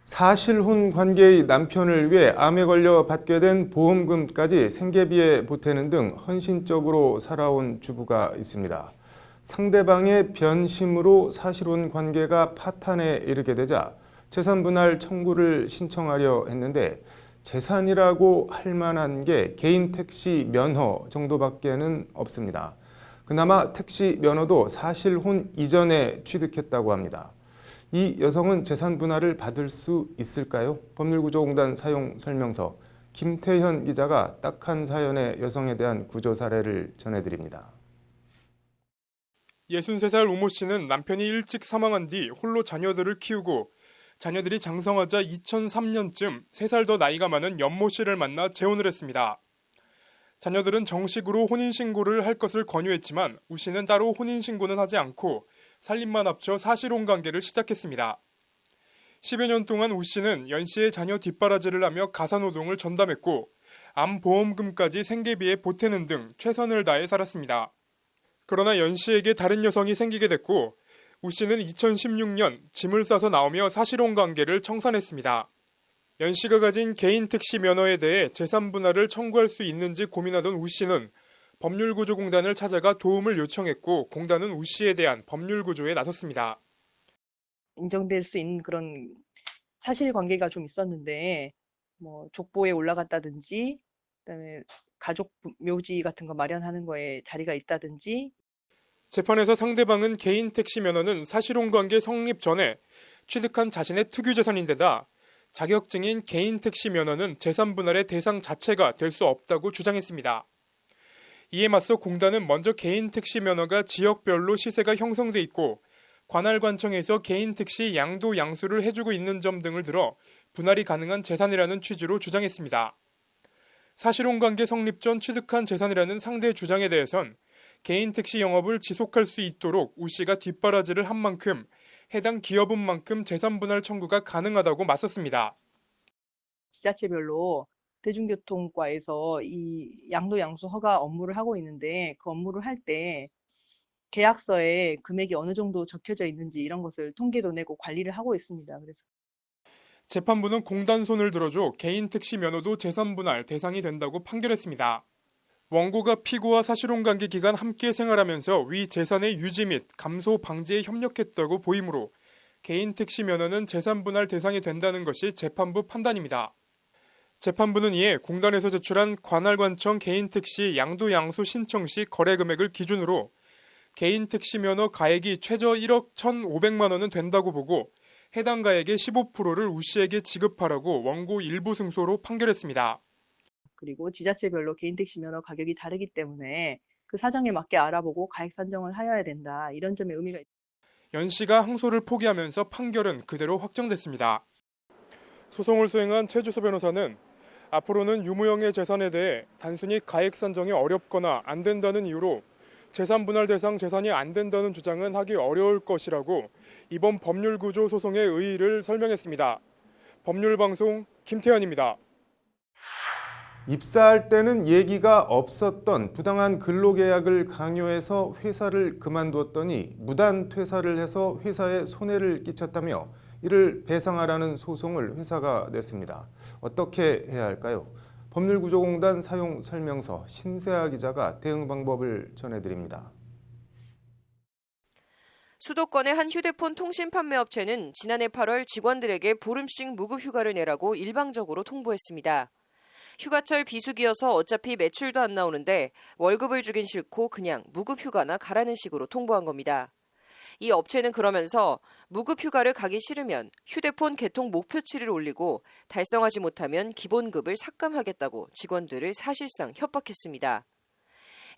사실혼 관계의 남편을 위해 암에 걸려 받게 된 보험금까지 생계비에 보태는 등 헌신적으로 살아온 주부가 있습니다. 상대방의 변심으로 사실혼 관계가 파탄에 이르게 되자 재산분할 청구를 신청하려 했는데 재산이라고 할 만한 게 개인 택시 면허 정도밖에는 없습니다. 그나마 택시 면허도 사실혼 이전에 취득했다고 합니다. 이 여성은 재산 분할을 받을 수 있을까요? 법률구조공단 사용 설명서 김태현 기자가 딱한 사연의 여성에 대한 구조 사례를 전해드립니다. 63살 오모 씨는 남편이 일찍 사망한 뒤 홀로 자녀들을 키우고 자녀들이 장성하자 2003년쯤 3살 더 나이가 많은 연모 씨를 만나 재혼을 했습니다. 자녀들은 정식으로 혼인신고를 할 것을 권유했지만 우 씨는 따로 혼인신고는 하지 않고 살림만 합쳐 사실혼 관계를 시작했습니다. 10여 년 동안 우 씨는 연 씨의 자녀 뒷바라지를 하며 가사노동을 전담했고 암보험금까지 생계비에 보태는 등 최선을 다해 살았습니다. 그러나 연 씨에게 다른 여성이 생기게 됐고 우 씨는 2016년 짐을 싸서 나오며 사실혼 관계를 청산했습니다. 연 씨가 가진 개인 택시 면허에 대해 재산 분할을 청구할 수 있는지 고민하던 우 씨는 법률구조공단을 찾아가 도움을 요청했고 공단은 우 씨에 대한 법률구조에 나섰습니다. 인정될 수 있는 그런 사실관계가 좀 있었는데 족보에 올라갔다든지 그다음에 가족 묘지 같은 거 마련하는 거에 자리가 있다든지 재판에서 상대방은 개인 택시 면허는 사실혼관계 성립 전에 취득한 자신의 특유 재산인데다 자격증인 개인 택시 면허는 재산 분할의 대상 자체가 될 수 없다고 주장했습니다. 이에 맞서 공단은 먼저 개인 택시 면허가 지역별로 시세가 형성돼 있고 관할관청에서 개인 택시 양도 양수를 해주고 있는 점 등을 들어 분할이 가능한 재산이라는 취지로 주장했습니다. 사실혼관계 성립 전 취득한 재산이라는 상대 주장에 대해선 개인 택시 영업을 지속할 수 있도록 우 씨가 뒷바라지를 한 만큼 해당 기업은만큼 재산 분할 청구가 가능하다고 맞섰습니다. 지자체별로 대중교통과에서 이 양도 양수 허가 업무를 하고 있는데 그 업무를 할 때 계약서에 금액이 어느 정도 적혀져 있는지 이런 것을 통계도 내고 관리를 하고 있습니다. 그래서 재판부는 공단 손을 들어줘 개인 택시 면허도 재산 분할 대상이 된다고 판결했습니다. 원고가 피고와 사실혼관계 기간 함께 생활하면서 위 재산의 유지 및 감소 방지에 협력했다고 보이므로 개인 택시 면허는 재산 분할 대상이 된다는 것이 재판부 판단입니다. 재판부는 이에 공단에서 제출한 관할관청 개인 택시 양도 양수 신청 시 거래 금액을 기준으로 개인 택시 면허 가액이 최저 1억 1,500만 원은 된다고 보고 해당 가액의 15%를 우 씨에게 지급하라고 원고 일부 승소로 판결했습니다. 그리고 지자체별로 개인 택시 면허 가격이 다르기 때문에 그 사정에 맞게 알아보고 가액 산정을 하여야 된다. 이런 점에 의미가 있습니다. 연 씨가 항소를 포기하면서 판결은 그대로 확정됐습니다. 소송을 수행한 최주수 변호사는 앞으로는 유무형의 재산에 대해 단순히 가액 산정이 어렵거나 안 된다는 이유로 재산 분할 대상 재산이 안 된다는 주장은 하기 어려울 것이라고 이번 법률구조 소송의 의의를 설명했습니다. 법률방송 김태현입니다. 입사할 때는 얘기가 없었던 부당한 근로계약을 강요해서 회사를 그만두었더니 무단 퇴사를 해서 회사에 손해를 끼쳤다며 이를 배상하라는 소송을 회사가 냈습니다. 어떻게 해야 할까요? 법률구조공단 사용 설명서 신세아 기자가 대응 방법을 전해드립니다. 수도권의 한 휴대폰 통신 판매 업체는 지난해 8월 직원들에게 보름씩 무급 휴가를 내라고 일방적으로 통보했습니다. 휴가철 비수기여서 어차피 매출도 안 나오는데 월급을 주긴 싫고 그냥 무급 휴가나 가라는 식으로 통보한 겁니다. 이 업체는 그러면서 무급 휴가를 가기 싫으면 휴대폰 개통 목표치를 올리고 달성하지 못하면 기본급을 삭감하겠다고 직원들을 사실상 협박했습니다.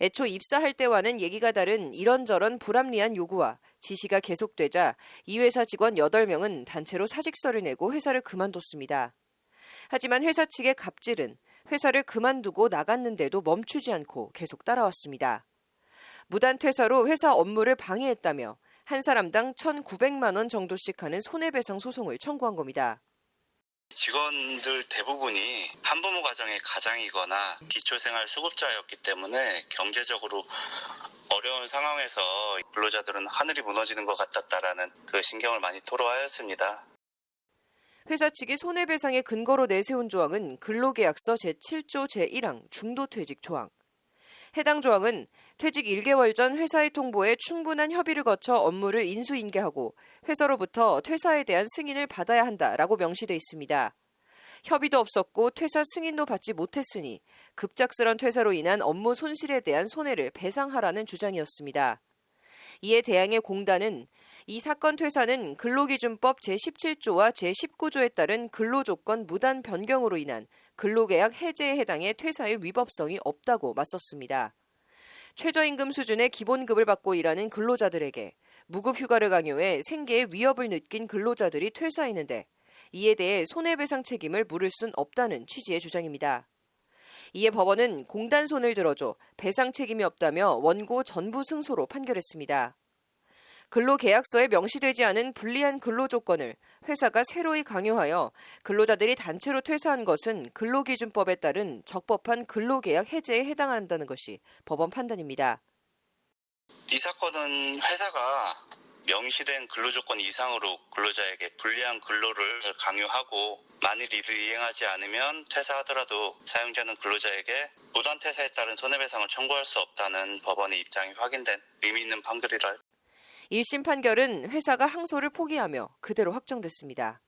애초 입사할 때와는 얘기가 다른 이런저런 불합리한 요구와 지시가 계속되자 이 회사 직원 8명은 단체로 사직서를 내고 회사를 그만뒀습니다. 하지만 회사 측의 갑질은 회사를 그만두고 나갔는데도 멈추지 않고 계속 따라왔습니다. 무단 퇴사로 회사 업무를 방해했다며 한 사람당 1,900만 원 정도씩 하는 손해배상 소송을 청구한 겁니다. 직원들 대부분이 한부모 가정의 가장이거나 기초생활 수급자였기 때문에 경제적으로 어려운 상황에서 근로자들은 하늘이 무너지는 것 같았다라는 그 신경을 많이 토로하였습니다. 회사 측이 손해배상의 근거로 내세운 조항은 근로계약서 제7조 제1항 중도퇴직 조항. 해당 조항은 퇴직 1개월 전 회사의 통보에 충분한 협의를 거쳐 업무를 인수인계하고 회사로부터 퇴사에 대한 승인을 받아야 한다라고 명시돼 있습니다. 협의도 없었고 퇴사 승인도 받지 못했으니 급작스런 퇴사로 인한 업무 손실에 대한 손해를 배상하라는 주장이었습니다. 이에 대항해 공단은 이 사건 퇴사는 근로기준법 제17조와 제19조에 따른 근로조건 무단 변경으로 인한 근로계약 해제에 해당해 퇴사의 위법성이 없다고 맞섰습니다. 최저임금 수준의 기본급을 받고 일하는 근로자들에게 무급 휴가를 강요해 생계에 위협을 느낀 근로자들이 퇴사했는데 이에 대해 손해배상 책임을 물을 순 없다는 취지의 주장입니다. 이에 법원은 공단 손을 들어줘 배상 책임이 없다며 원고 전부 승소로 판결했습니다. 근로계약서에 명시되지 않은 불리한 근로조건을 회사가 새로이 강요하여 근로자들이 단체로 퇴사한 것은 근로기준법에 따른 적법한 근로계약 해제에 해당한다는 것이 법원 판단입니다. 이 사건은 회사가 명시된 근로조건 이상으로 근로자에게 불리한 근로를 강요하고 만일 이를 이행하지 않으면 퇴사하더라도 사용자는 근로자에게 무단 퇴사에 따른 손해배상을 청구할 수 없다는 법원의 입장이 확인된 의미 있는 판결이라. 1심 판결은 회사가 항소를 포기하며 그대로 확정됐습니다.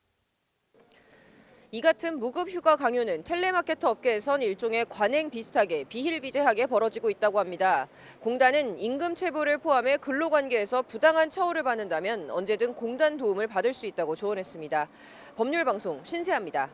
이 같은 무급 휴가 강요는 텔레마케터 업계에선 일종의 관행 비슷하게 비일비재하게 벌어지고 있다고 합니다. 공단은 임금 체불을 포함해 근로관계에서 부당한 처우를 받는다면 언제든 공단 도움을 받을 수 있다고 조언했습니다. 법률방송 신세아입니다.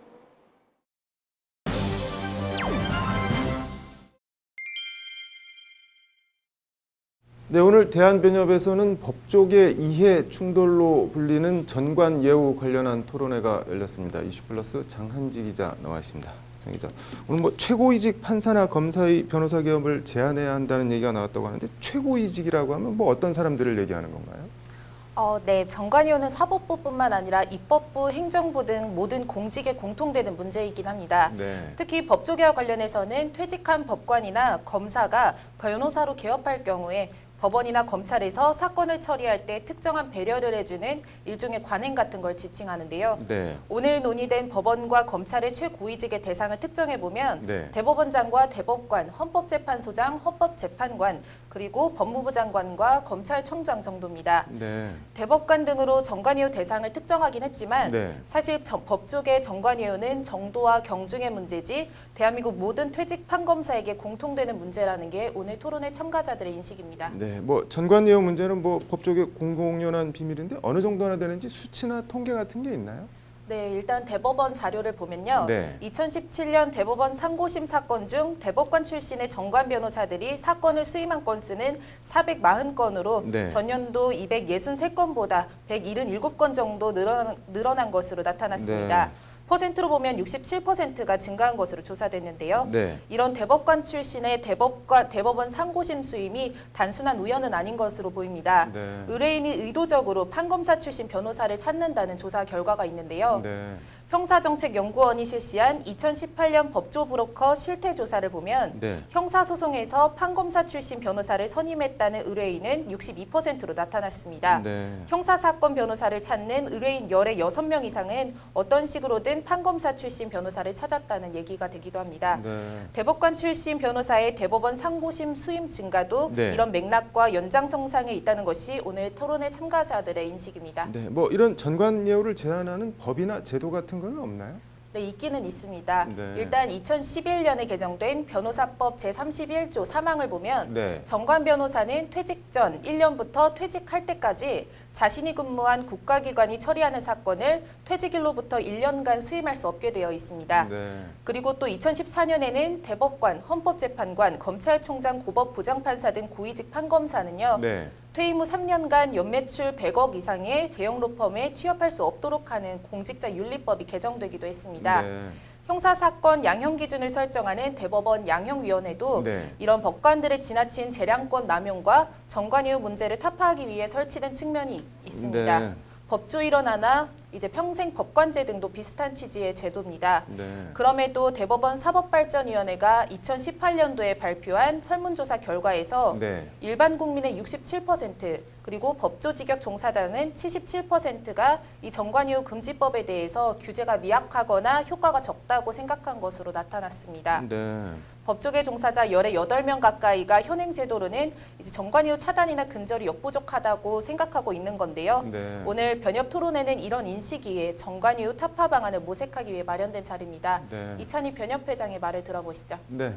네, 오늘 대한변협에서는 법조계 이해 충돌로 불리는 전관예우 관련한 토론회가 열렸습니다. 이슈플러스 장한지 기자 나와 있습니다. 장 기자, 오늘 최고이직 판사나 검사의 변호사 개업을 제한해야 한다는 얘기가 나왔다고 하는데 최고이직이라고 하면 어떤 사람들을 얘기하는 건가요? 네, 전관예우는 사법부뿐만 아니라 입법부, 행정부 등 모든 공직에 공통되는 문제이긴 합니다. 네. 특히 법조계와 관련해서는 퇴직한 법관이나 검사가 변호사로 개업할 경우에 법원이나 검찰에서 사건을 처리할 때 특정한 배려를 해주는 일종의 관행 같은 걸 지칭하는데요. 네. 오늘 논의된 법원과 검찰의 최고위직의 대상을 특정해보면 네. 대법원장과 대법관, 헌법재판소장, 헌법재판관, 그리고 법무부 장관과 검찰청장 정도입니다. 네. 대법관 등으로 전관예우 대상을 특정하긴 했지만 네. 사실 법조계 전관예우는 정도와 경중의 문제지 대한민국 모든 퇴직 판검사에게 공통되는 문제라는 게 오늘 토론회 참가자들의 인식입니다. 네, 전관예우 문제는 법조계 공공연한 비밀인데 어느 정도나 되는지 수치나 통계 같은 게 있나요? 네, 일단 대법원 자료를 보면요. 네. 2017년 대법원 상고심 사건 중 대법관 출신의 전관 변호사들이 사건을 수임한 건수는 440건으로 네. 전년도 263건보다 177건 정도 늘어난 것으로 나타났습니다. 네. 퍼센트로 보면 67%가 증가한 것으로 조사됐는데요. 네. 이런 대법관 출신의 대법원 상고심 수임이 단순한 우연은 아닌 것으로 보입니다. 네. 의뢰인이 의도적으로 판검사 출신 변호사를 찾는다는 조사 결과가 있는데요. 네. 형사정책연구원이 실시한 2018년 법조브로커 실태조사를 보면 네. 형사소송에서 판검사 출신 변호사를 선임했다는 의뢰인은 62%로 나타났습니다. 네. 형사사건 변호사를 찾는 의뢰인 열의 6명 이상은 어떤 식으로든 판검사 출신 변호사를 찾았다는 얘기가 되기도 합니다. 네. 대법관 출신 변호사의 대법원 상고심 수임 증가도 네. 이런 맥락과 연장선상에 있다는 것이 오늘 토론회 참가자들의 인식입니다. 네, 이런 전관예우를 제한하는 법이나 제도 같은 건 없나요? 네, 있기는 있습니다. 네. 일단 2011년에 개정된 변호사법 제31조 3항을 보면 네. 전관 변호사는 퇴직 전 1년부터 퇴직할 때까지 자신이 근무한 국가기관이 처리하는 사건을 퇴직일로부터 1년간 수임할 수 없게 되어 있습니다. 네. 그리고 또 2014년에는 대법관, 헌법재판관, 검찰총장, 고법부장판사 등 고위직 판검사는요. 네. 퇴임 후 3년간 연매출 100억 이상의 대형 로펌에 취업할 수 없도록 하는 공직자윤리법이 개정되기도 했습니다. 네. 형사사건 양형 기준을 설정하는 대법원 양형위원회도 네. 이런 법관들의 지나친 재량권 남용과 전관예우 문제를 타파하기 위해 설치된 측면이 있습니다. 네. 법조 일원화나 이제 평생 법관제 등도 비슷한 취지의 제도입니다. 네. 그럼에도 대법원 사법발전위원회가 2018년도에 발표한 설문조사 결과에서 네. 일반 국민의 67% 그리고 법조직역 종사자는 77%가 이 전관예우 금지법에 대해서 규제가 미약하거나 효과가 적다고 생각한 것으로 나타났습니다. 네. 법조계 종사자 열의 8명 가까이가 현행 제도로는 이제 전관예우 차단이나 근절이 역부족하다고 생각하고 있는 건데요. 네. 오늘 변협 토론회는 이런 인식위에 전관예우 타파 방안을 모색하기 위해 마련된 자리입니다. 네. 이찬희 변협회장의 말을 들어보시죠. 네.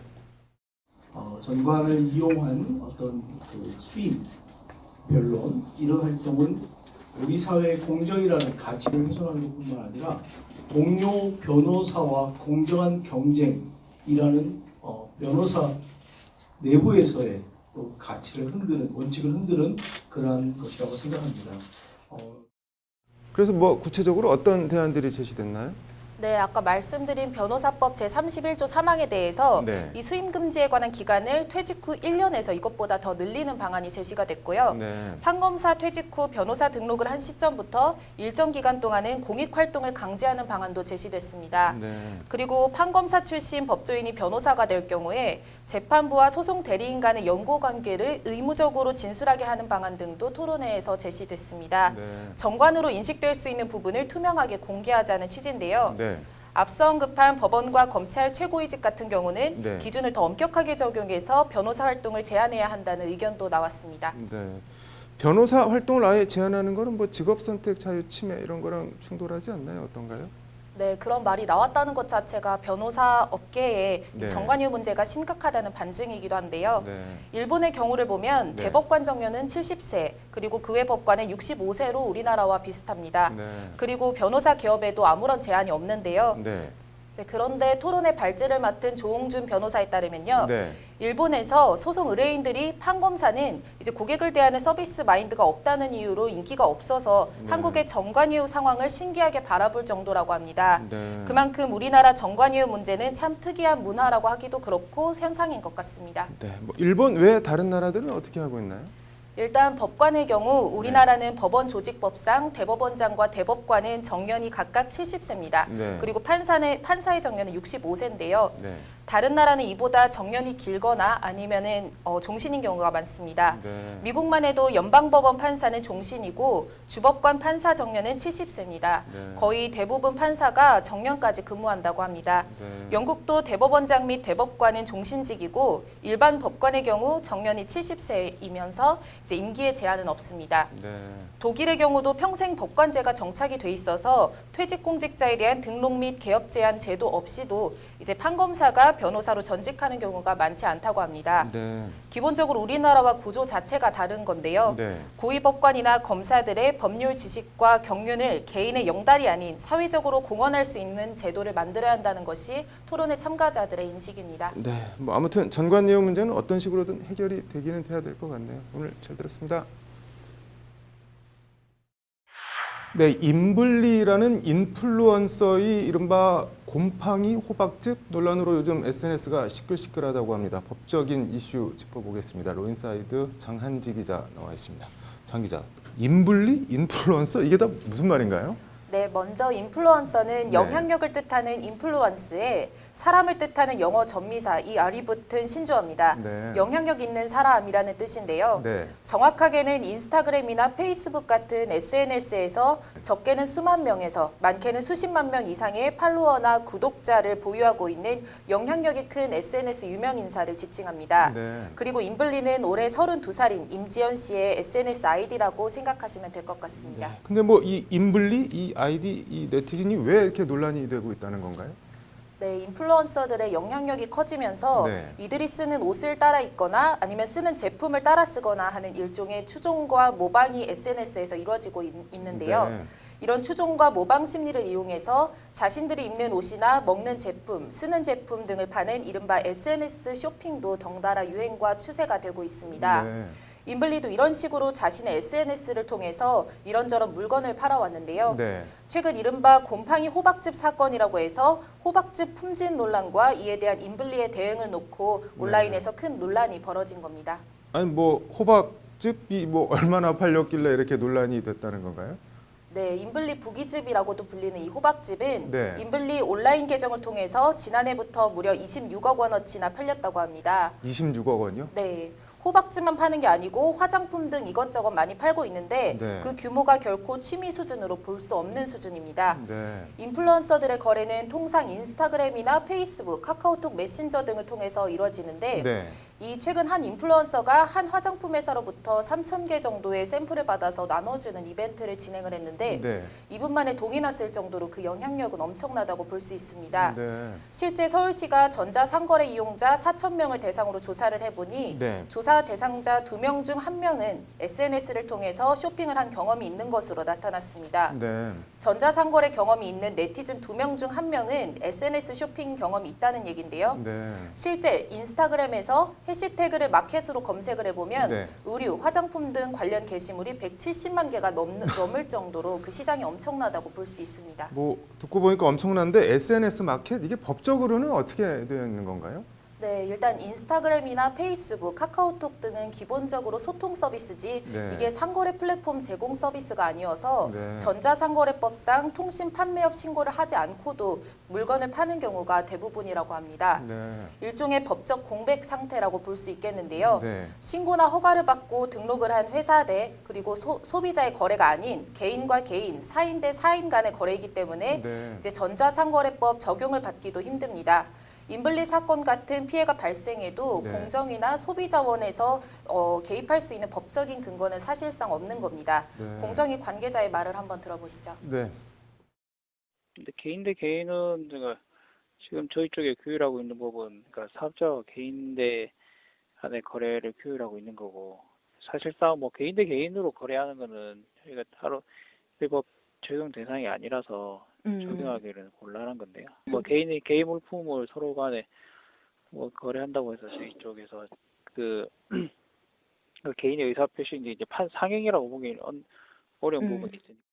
전관을 이용한 어떤 수임, 변론 이런 활동은 우리 사회의 공정이라는 가치를 훼손하는 것뿐만 아니라 동료 변호사와 공정한 경쟁이라는 변호사 내부에서의 또 가치를 흔드는 원칙을 흔드는 그러한 것이라고 생각합니다. 그래서 구체적으로 어떤 대안들이 제시됐나요? 네, 아까 말씀드린 변호사법 제31조 3항에 대해서 네. 이 수임 금지에 관한 기간을 퇴직 후 1년에서 이것보다 더 늘리는 방안이 제시가 됐고요. 네. 판검사 퇴직 후 변호사 등록을 한 시점부터 일정 기간 동안은 공익 활동을 강제하는 방안도 제시됐습니다. 네. 그리고 판검사 출신 법조인이 변호사가 될 경우에 재판부와 소송 대리인 간의 연고 관계를 의무적으로 진술하게 하는 방안 등도 토론회에서 제시됐습니다. 네. 정관으로 인식될 수 있는 부분을 투명하게 공개하자는 취지인데요. 네. 앞서 언급한 법원과 검찰 최고위직 같은 경우는 네. 기준을 더 엄격하게 적용해서 변호사 활동을 제한해야 한다는 의견도 나왔습니다. 네. 변호사 활동을 아예 제한하는 거는 직업 선택 자유 침해 이런 거랑 충돌하지 않나요? 어떤가요? 네, 그런 말이 나왔다는 것 자체가 변호사 업계에 이 네. 정관유 문제가 심각하다는 반증이기도 한데요. 네. 일본의 경우를 보면 네. 대법관 정년은 70세, 그리고 그 외 법관은 65세로 우리나라와 비슷합니다. 네. 그리고 변호사 개업에도 아무런 제한이 없는데요. 네. 네, 그런데 토론의 발제를 맡은 조홍준 변호사에 따르면요. 네. 일본에서 소송 의뢰인들이 판검사는 이제 고객을 대하는 서비스 마인드가 없다는 이유로 인기가 없어서 네. 한국의 정관이후 상황을 신기하게 바라볼 정도라고 합니다. 네. 그만큼 우리나라 정관이후 문제는 참 특이한 문화라고 하기도 그렇고 현상인 것 같습니다. 네. 뭐 일본 외 다른 나라들은 어떻게 하고 있나요? 일단 법관의 경우 우리나라는 법원 조직법상 대법원장과 대법관은 정년이 각각 70세입니다. 네. 그리고 판사의 정년은 65세인데요. 네. 다른 나라는 이보다 정년이 길거나 아니면은 종신인 경우가 많습니다. 네. 미국만 해도 연방법원 판사는 종신이고 주법관 판사 정년은 70세입니다. 네. 거의 대부분 판사가 정년까지 근무한다고 합니다. 네. 영국도 대법원장 및 대법관은 종신직이고 일반 법관의 경우 정년이 70세이면서 이제 임기의 제한은 없습니다. 네. 독일의 경우도 평생 법관제가 정착이 돼 있어서 퇴직 공직자에 대한 등록 및 개업 제한 제도 없이도 이제 판검사가 변호사로 전직하는 경우가 많지 않다고 합니다. 네. 기본적으로 우리나라와 구조 자체가 다른 건데요. 네. 고위법관이나 검사들의 법률 지식과 경륜을 개인의 영달이 아닌 사회적으로 공헌할 수 있는 제도를 만들어야 한다는 것이 토론의 참가자들의 인식입니다. 네. 뭐 아무튼 전관예우 문제는 어떤 식으로든 해결이 되기는 돼야 될 것 같네요. 오늘 잘 들었습니다. 네, 인블리라는 인플루언서의 이른바 곰팡이 호박즙 논란으로 요즘 SNS가 시끌시끌하다고 합니다. 법적인 이슈 짚어보겠습니다. 로인사이드 장한지 기자 나와 있습니다. 장 기자, 인블리? 인플루언서? 이게 다 무슨 말인가요? 네, 먼저 인플루언서는 네. 영향력을 뜻하는 인플루언스에 사람을 뜻하는 영어 전미사 이 알이 붙은 신조어입니다. 네. 영향력 있는 사람이라는 뜻인데요. 네. 정확하게는 인스타그램이나 페이스북 같은 SNS에서 적게는 수만 명에서 많게는 수십만 명 이상의 팔로워나 구독자를 보유하고 있는 영향력이 큰 SNS 유명 인사를 지칭합니다. 네. 그리고 인블리는 올해 32살인 임지연 씨의 SNS 아이디라고 생각하시면 될 것 같습니다. 근데 뭐 이 인블리, 이 아이디, 이 네티즌이 왜 이렇게 논란이 되고 있다는 건가요? 네, 인플루언서들의 영향력이 커지면서 네. 이들이 쓰는 옷을 따라 입거나 아니면 쓰는 제품을 따라 쓰거나 하는 일종의 추종과 모방이 SNS에서 이루어지고 있는데요. 네. 이런 추종과 모방 심리를 이용해서 자신들이 입는 옷이나 먹는 제품, 쓰는 제품 등을 파는 이른바 SNS 쇼핑도 덩달아 유행과 추세가 되고 있습니다. 네. 인블리도 이런 식으로 자신의 SNS를 통해서 이런저런 물건을 팔아왔는데요. 네. 최근 이른바 곰팡이 호박즙 사건이라고 해서 호박즙 품질 논란과 이에 대한 인블리의 대응을 놓고 온라인에서 큰 논란이 벌어진 겁니다. 아니 뭐 호박즙이 뭐 얼마나 팔렸길래 이렇게 논란이 됐다는 건가요? 네, 인블리 부기즙이라고도 불리는 이 호박즙은 네. 인블리 온라인 계정을 통해서 지난해부터 무려 26억 원어치나 팔렸다고 합니다. 26억 원이요? 네. 호박즙만 파는 게 아니고 화장품 등 이것저것 많이 팔고 있는데 네. 그 규모가 결코 취미 수준으로 볼 수 없는 수준입니다. 네. 인플루언서들의 거래는 통상 인스타그램이나 페이스북, 카카오톡 메신저 등을 통해서 이루어지는데 네. 이 최근 한 인플루언서가 한 화장품 회사로부터 3,000개 정도의 샘플을 받아서 나눠주는 이벤트를 진행을 했는데 네. 이분만의 동이 났을 정도로 그 영향력은 엄청나다고 볼 수 있습니다. 네. 실제 서울시가 전자상거래 이용자 4,000명을 대상으로 조사를 해보니 네. 조사 대상자 2명 중 1명은 SNS를 통해서 쇼핑을 한 경험이 있는 것으로 나타났습니다. 네. 전자상거래 경험이 있는 네티즌 2명 중 1명은 SNS 쇼핑 경험이 있다는 얘긴데요. 네. 실제 인스타그램에서 해시태그를 마켓으로 검색을 해보면 네. 의류, 화장품 등 관련 게시물이 170만 개가 넘을 정도로 그 시장이 엄청나다고 볼 수 있습니다. 뭐 듣고 보니까 엄청난데 SNS 마켓 이게 법적으로는 어떻게 되어 있는 건가요? 네, 일단 인스타그램이나 페이스북, 카카오톡 등은 기본적으로 소통 서비스지 네. 이게 상거래 플랫폼 제공 서비스가 아니어서 네. 전자상거래법상 통신 판매업 신고를 하지 않고도 물건을 파는 경우가 대부분이라고 합니다. 네. 일종의 법적 공백 상태라고 볼 수 있겠는데요. 네. 신고나 허가를 받고 등록을 한 회사 대 그리고 소비자의 거래가 아닌 개인과 개인, 사인 대 사인 간의 거래이기 때문에 네. 이제 전자상거래법 적용을 받기도 힘듭니다. 인블리 사건 같은 피해가 발생해도 네. 공정위나 소비자원에서 개입할 수 있는 법적인 근거는 사실상 없는 겁니다. 네. 공정위 관계자의 말을 한번 들어보시죠. 네. 근데 개인 대 개인은 지금 저희 쪽에 규율하고 있는 법은 그러니까 사업자와 개인 대 간의 거래를 규율하고 있는 거고 사실상 뭐 개인 대 개인으로 거래하는 거는 저희가 따로 법 적용 대상이 아니라서 적용하기는 곤란한 건데요. 뭐 개인 물품을 서로 간에 뭐 거래한다고 해서 저희 쪽에서 그 개인의 의사 표시인데 이제 상행이라고 보기는 어려운 부분이 있습니다.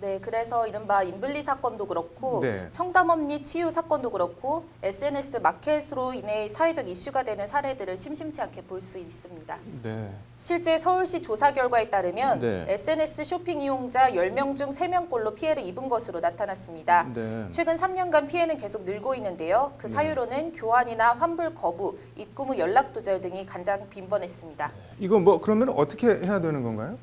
네, 그래서 이른바 인블리 사건도 그렇고 네. 청담업리 치유 사건도 그렇고 SNS 마켓으로 인해 사회적 이슈가 되는 사례들을 심심치 않게 볼 수 있습니다. 네. 실제 서울시 조사 결과에 따르면 네. SNS 쇼핑 이용자 10명 중 3명꼴로 피해를 입은 것으로 나타났습니다. 네. 최근 3년간 피해는 계속 늘고 있는데요. 그 사유로는 교환이나 환불 거부, 입금 후 연락 두절 등이 가장 빈번했습니다. 이거 뭐 그러면 어떻게 해야 되는 건가요?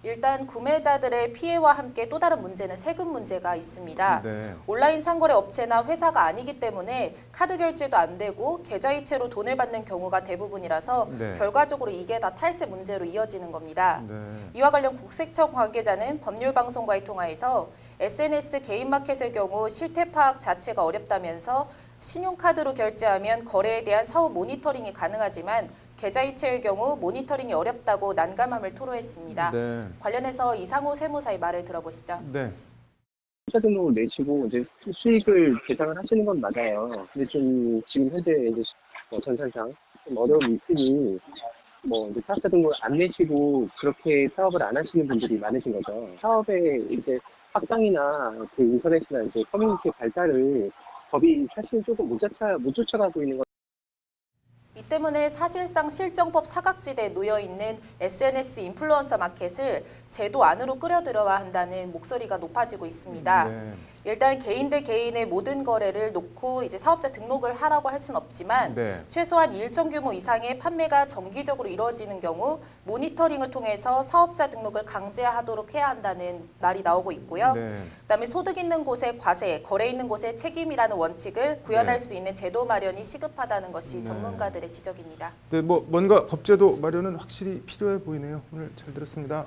일단 구매자들의 피해와 함께 또 다른 문제는 세금 문제가 있습니다. 네. 온라인 상거래 업체나 회사가 아니기 때문에 카드 결제도 안 되고 계좌이체로 돈을 받는 경우가 대부분이라서 네. 결과적으로 이게 다 탈세 문제로 이어지는 겁니다. 네. 이와 관련 국세청 관계자는 법률방송과의 통화에서 SNS 개인 마켓의 경우 실태 파악 자체가 어렵다면서 신용카드로 결제하면 거래에 대한 사후 모니터링이 가능하지만 계좌이체의 경우 모니터링이 어렵다고 난감함을 토로했습니다. 네. 관련해서 이상호 세무사의 말을 들어보시죠. 네. 투자 등록을 내시고 이제 수익을 계산을 하시는 건 맞아요. 근데 좀 지금 현재 이제 전산상 좀 어려움이 있으니 뭐 이제 사업자 등록을 안 내시고 그렇게 사업을 안 하시는 분들이 많으신 거죠. 사업의 이제 확장이나 그 인터넷이나 이제 커뮤니티 발달을 법이 사실 조금 못 쫓아가고 있는 것. 이 때문에 사실상 실정법 사각지대에 놓여있는 SNS 인플루언서 마켓을 제도 안으로 끌어들여야 한다는 목소리가 높아지고 있습니다. 네. 일단 개인 대 개인의 모든 거래를 놓고 이제 사업자 등록을 하라고 할 수는 없지만 네. 최소한 일정 규모 이상의 판매가 정기적으로 이루어지는 경우 모니터링을 통해서 사업자 등록을 강제하도록 해야 한다는 말이 나오고 있고요. 네. 그다음에 소득 있는 곳에 과세, 거래 있는 곳에 책임이라는 원칙을 구현할 네. 수 있는 제도 마련이 시급하다는 것이 전문가들의 지적입니다. 네, 뭐 뭔가 법제도 마련은 확실히 필요해 보이네요. 오늘 잘 들었습니다.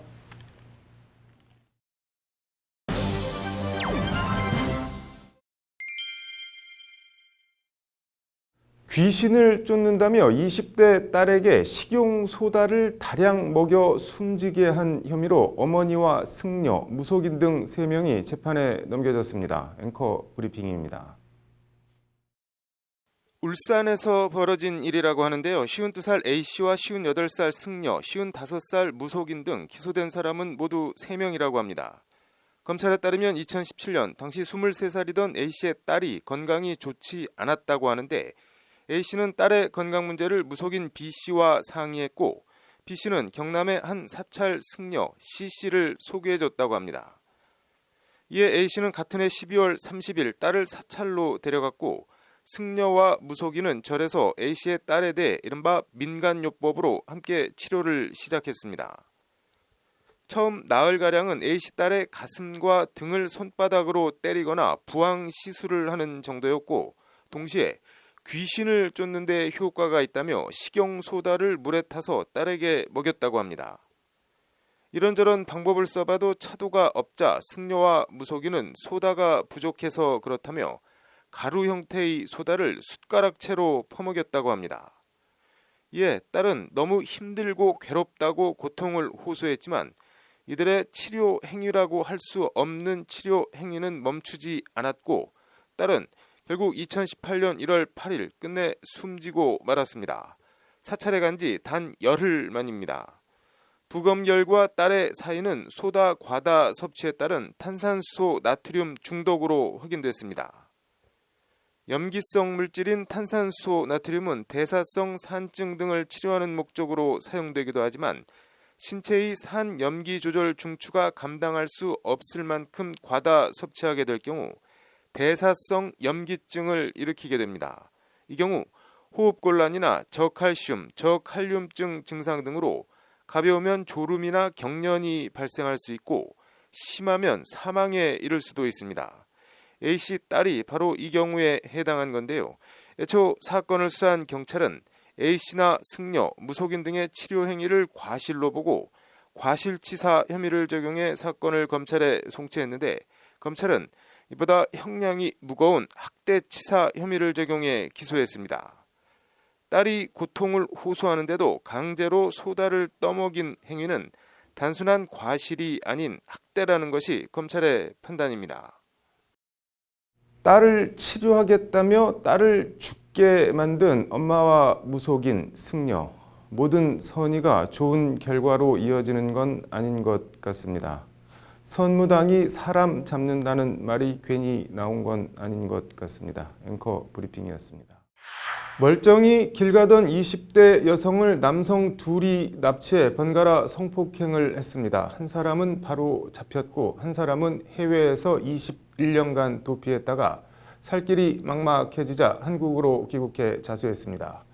귀신을 쫓는다며 20대 딸에게 식용소다를 다량 먹여 숨지게 한 혐의로 어머니와 승려, 무속인 등 3명이 재판에 넘겨졌습니다. 앵커 브리핑입니다. 울산에서 벌어진 일이라고 하는데요. 52살 A씨와 58살 승려, 55살 무속인 등 기소된 사람은 모두 3명이라고 합니다. 검찰에 따르면 2017년 당시 23살이던 A씨의 딸이 건강이 좋지 않았다고 하는데 A씨는 딸의 건강 문제를 무속인 B씨와 상의했고 B씨는 경남의 한 사찰 승려 C씨를 소개해줬다고 합니다. 이에 A씨는 같은 해 12월 30일 딸을 사찰로 데려갔고 승려와 무속인은 절에서 A씨의 딸에 대해 이른바 민간요법으로 함께 치료를 시작했습니다. 처음 나흘가량은 A씨 딸의 가슴과 등을 손바닥으로 때리거나 부항 시술을 하는 정도였고 동시에 귀신을 쫓는 데 효과가 있다며 식용소다를 물에 타서 딸에게 먹였다고 합니다. 이런저런 방법을 써봐도 차도가 없자 승려와 무속인은 소다가 부족해서 그렇다며 가루 형태의 소다를 숟가락채로 퍼먹였다고 합니다. 이에 딸은 너무 힘들고 괴롭다고 고통을 호소했지만 이들의 치료 행위라고 할 수 없는 치료 행위는 멈추지 않았고 딸은 결국 2018년 1월 8일 끝내 숨지고 말았습니다. 사찰에 간 지 단 열흘 만입니다. 부검결과 딸의 사인은 소다 과다 섭취에 따른 탄산수소 나트륨 중독으로 확인됐습니다. 염기성 물질인 탄산수소 나트륨은 대사성 산증 등을 치료하는 목적으로 사용되기도 하지만 신체의 산염기 조절 중추가 감당할 수 없을 만큼 과다 섭취하게 될 경우 대사성 염기증을 일으키게 됩니다. 이 경우 호흡곤란이나 저칼슘, 저칼륨증 증상 등으로 가벼우면 졸음이나 경련이 발생할 수 있고 심하면 사망에 이를 수도 있습니다. A씨 딸이 바로 이 경우에 해당한 건데요. 애초 사건을 수사한 경찰은 A씨나 승려, 무속인 등의 치료 행위를 과실로 보고 과실치사 혐의를 적용해 사건을 검찰에 송치했는데 검찰은 이보다 형량이 무거운 학대치사 혐의를 적용해 기소했습니다. 딸이 고통을 호소하는데도 강제로 소다를 떠먹인 행위는 단순한 과실이 아닌 학대라는 것이 검찰의 판단입니다. 딸을 치료하겠다며 딸을 죽게 만든 엄마와 무속인 승려. 모든 선의가 좋은 결과로 이어지는 건 아닌 것 같습니다. 선무당이 사람 잡는다는 말이 괜히 나온 건 아닌 것 같습니다. 앵커 브리핑이었습니다. 멀쩡히 길 가던 20대 여성을 남성 둘이 납치해 번갈아 성폭행을 했습니다. 한 사람은 바로 잡혔고 한 사람은 해외에서 21년간 도피했다가 살 길이 막막해지자 한국으로 귀국해 자수했습니다.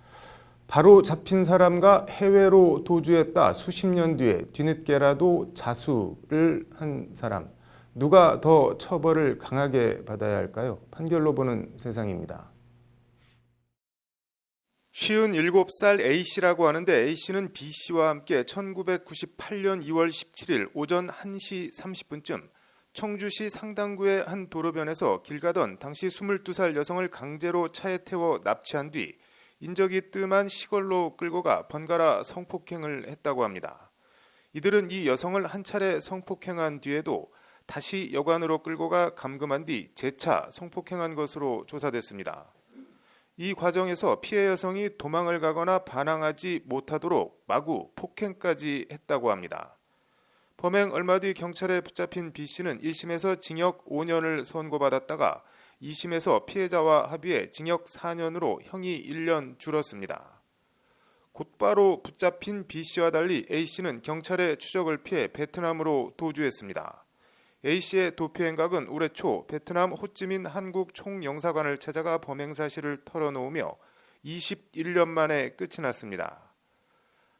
바로 잡힌 사람과 해외로 도주했다 수십 년 뒤에 뒤늦게라도 자수를 한 사람. 누가 더 처벌을 강하게 받아야 할까요? 판결로 보는 세상입니다. 57살 A씨라고 하는데 A씨는 B씨와 함께 1998년 2월 17일 오전 1시 30분쯤 청주시 상당구의 한 도로변에서 길 가던 당시 22살 여성을 강제로 차에 태워 납치한 뒤 인적이 뜸한 시골로 끌고 가 번갈아 성폭행을 했다고 합니다. 이들은 이 여성을 한 차례 성폭행한 뒤에도 다시 여관으로 끌고 가 감금한 뒤 재차 성폭행한 것으로 조사됐습니다. 이 과정에서 피해 여성이 도망을 가거나 반항하지 못하도록 마구 폭행까지 했다고 합니다. 범행 얼마 뒤 경찰에 붙잡힌 B씨는 1심에서 징역 5년을 선고받았다가 2심에서 피해자와 합의해 징역 4년으로 형이 1년 줄었습니다. 곧바로 붙잡힌 B씨와 달리 A씨는 경찰의 추적을 피해 베트남으로 도주했습니다. A씨의 도피 행각은 올해 초 베트남 호찌민 한국 총영사관을 찾아가 범행 사실을 털어놓으며 21년 만에 끝이 났습니다.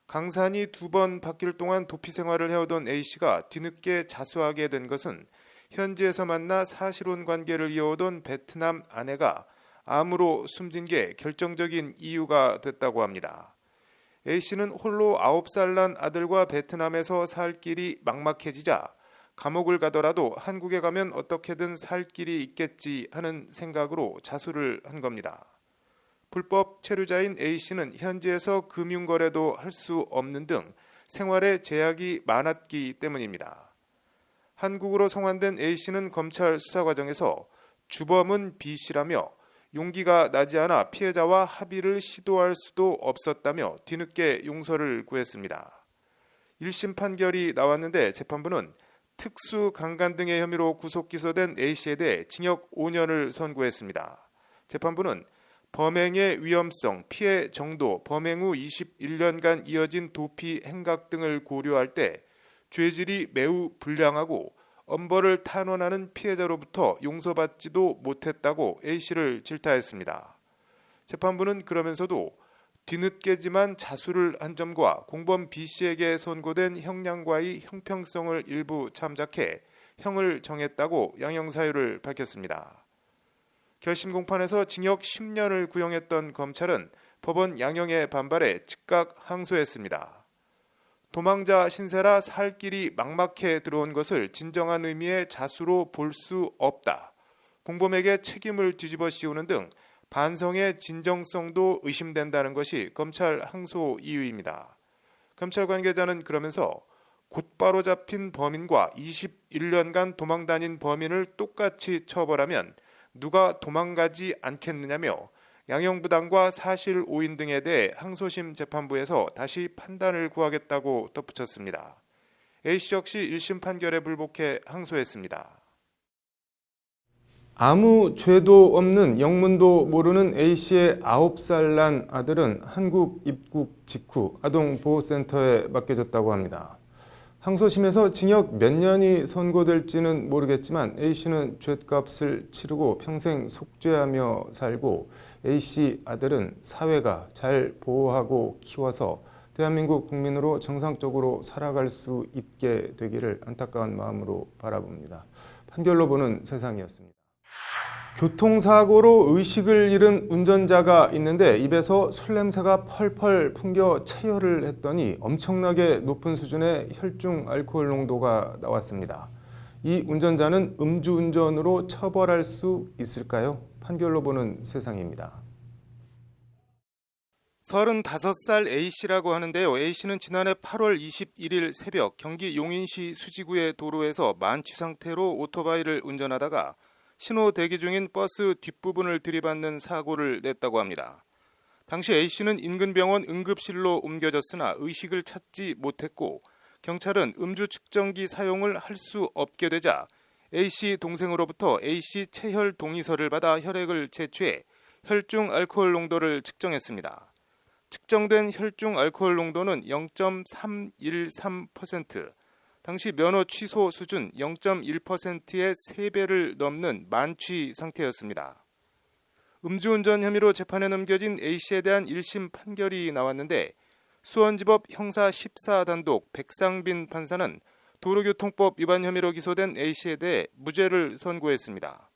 강산이 2번 바뀔 동안 도피 생활을 해오던 A씨가 뒤늦게 자수하게 된 것은 현지에서 만나 사실혼 관계를 이어오던 베트남 아내가 암으로 숨진 게 결정적인 이유가 됐다고 합니다. A씨는 홀로 9살 난 아들과 베트남에서 살 길이 막막해지자 감옥을 가더라도 한국에 가면 어떻게든 살 길이 있겠지 하는 생각으로 자수를 한 겁니다. 불법 체류자인 A씨는 현지에서 금융거래도 할 수 없는 등 생활에 제약이 많았기 때문입니다. 한국으로 송환된 A씨는 검찰 수사 과정에서 주범은 B씨라며 용기가 나지 않아 피해자와 합의를 시도할 수도 없었다며 뒤늦게 용서를 구했습니다. 1심 판결이 나왔는데 재판부는 특수 강간 등의 혐의로 구속 기소된 A씨에 대해 징역 5년을 선고했습니다. 재판부는 범행의 위험성, 피해 정도, 범행 후 21년간 이어진 도피 행각 등을 고려할 때 죄질이 매우 불량하고 엄벌을 탄원하는 피해자로부터 용서받지도 못했다고 A씨를 질타했습니다. 재판부는 그러면서도 뒤늦게지만 자수를 한 점과 공범 B씨에게 선고된 형량과의 형평성을 일부 참작해 형을 정했다고 양형사유를 밝혔습니다. 결심 공판에서 징역 10년을 구형했던 검찰은 법원 양형에 반발해 즉각 항소했습니다. 도망자 신세라 살 길이 막막해 들어온 것을 진정한 의미의 자수로 볼 수 없다. 공범에게 책임을 뒤집어 씌우는 등 반성의 진정성도 의심된다는 것이 검찰 항소 이유입니다. 검찰 관계자는 그러면서 곧바로 잡힌 범인과 21년간 도망다닌 범인을 똑같이 처벌하면 누가 도망가지 않겠느냐며 양형부당과 사실 오인 등에 대해 항소심 재판부에서 다시 판단을 구하겠다고 덧붙였습니다. A씨 역시 1심 판결에 불복해 항소했습니다. 아무 죄도 없는 영문도 모르는 A씨의 9살 난 아들은 한국 입국 직후 아동보호센터에 맡겨졌다고 합니다. 항소심에서 징역 몇 년이 선고될지는 모르겠지만 A씨는 죗값을 치르고 평생 속죄하며 살고 A씨 아들은 사회가 잘 보호하고 키워서 대한민국 국민으로 정상적으로 살아갈 수 있게 되기를 안타까운 마음으로 바라봅니다. 판결로 보는 세상이었습니다. 교통사고로 의식을 잃은 운전자가 있는데 입에서 술 냄새가 펄펄 풍겨 체열을 했더니 엄청나게 높은 수준의 혈중 알코올 농도가 나왔습니다. 이 운전자는 음주운전으로 처벌할 수 있을까요? 판결로 보는 세상입니다. 35살 A씨라고 하는데요. A씨는 지난해 8월 21일 새벽 경기 용인시 수지구의 도로에서 만취 상태로 오토바이를 운전하다가 신호 대기 중인 버스 뒷부분을 들이받는 사고를 냈다고 합니다. 당시 A씨는 인근 병원 응급실로 옮겨졌으나 의식을 찾지 못했고 경찰은 음주 측정기 사용을 할 수 없게 되자 A씨 동생으로부터 A씨 체혈 동의서를 받아 혈액을 채취해 혈중 알코올 농도를 측정했습니다. 측정된 혈중 알코올 농도는 0.313%, 당시 면허 취소 수준 0.1%의 3배를 넘는 만취 상태였습니다. 음주운전 혐의로 재판에 넘겨진 A씨에 대한 1심 판결이 나왔는데 수원지법 형사 14단독 백상빈 판사는 도로교통법 위반 혐의로 기소된 A씨에 대해 무죄를 선고했습니다.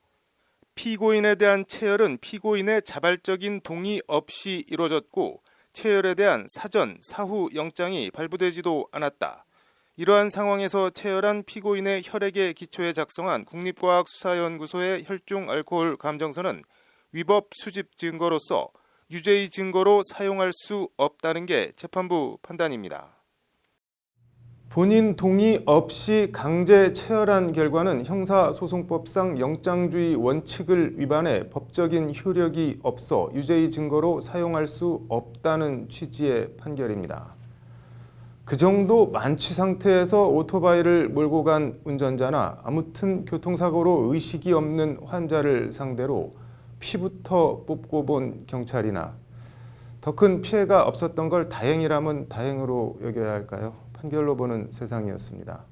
피고인에 대한 체혈은 피고인의 자발적인 동의 없이 이루어졌고 체혈에 대한 사전, 사후 영장이 발부되지도 않았다. 이러한 상황에서 체혈한 피고인의 혈액에 기초해 작성한 국립과학수사연구소의 혈중 알코올 감정서는 위법 수집 증거로서 유죄의 증거로 사용할 수 없다는 게 재판부 판단입니다. 본인 동의 없이 강제 체혈한 결과는 형사소송법상 영장주의 원칙을 위반해 법적인 효력이 없어 유죄의 증거로 사용할 수 없다는 취지의 판결입니다. 그 정도 만취 상태에서 오토바이를 몰고 간 운전자나 아무튼 교통사고로 의식이 없는 환자를 상대로 피부터 뽑고 본 경찰이나 더 큰 피해가 없었던 걸 다행이라면 다행으로 여겨야 할까요? 판결로 보는 세상이었습니다.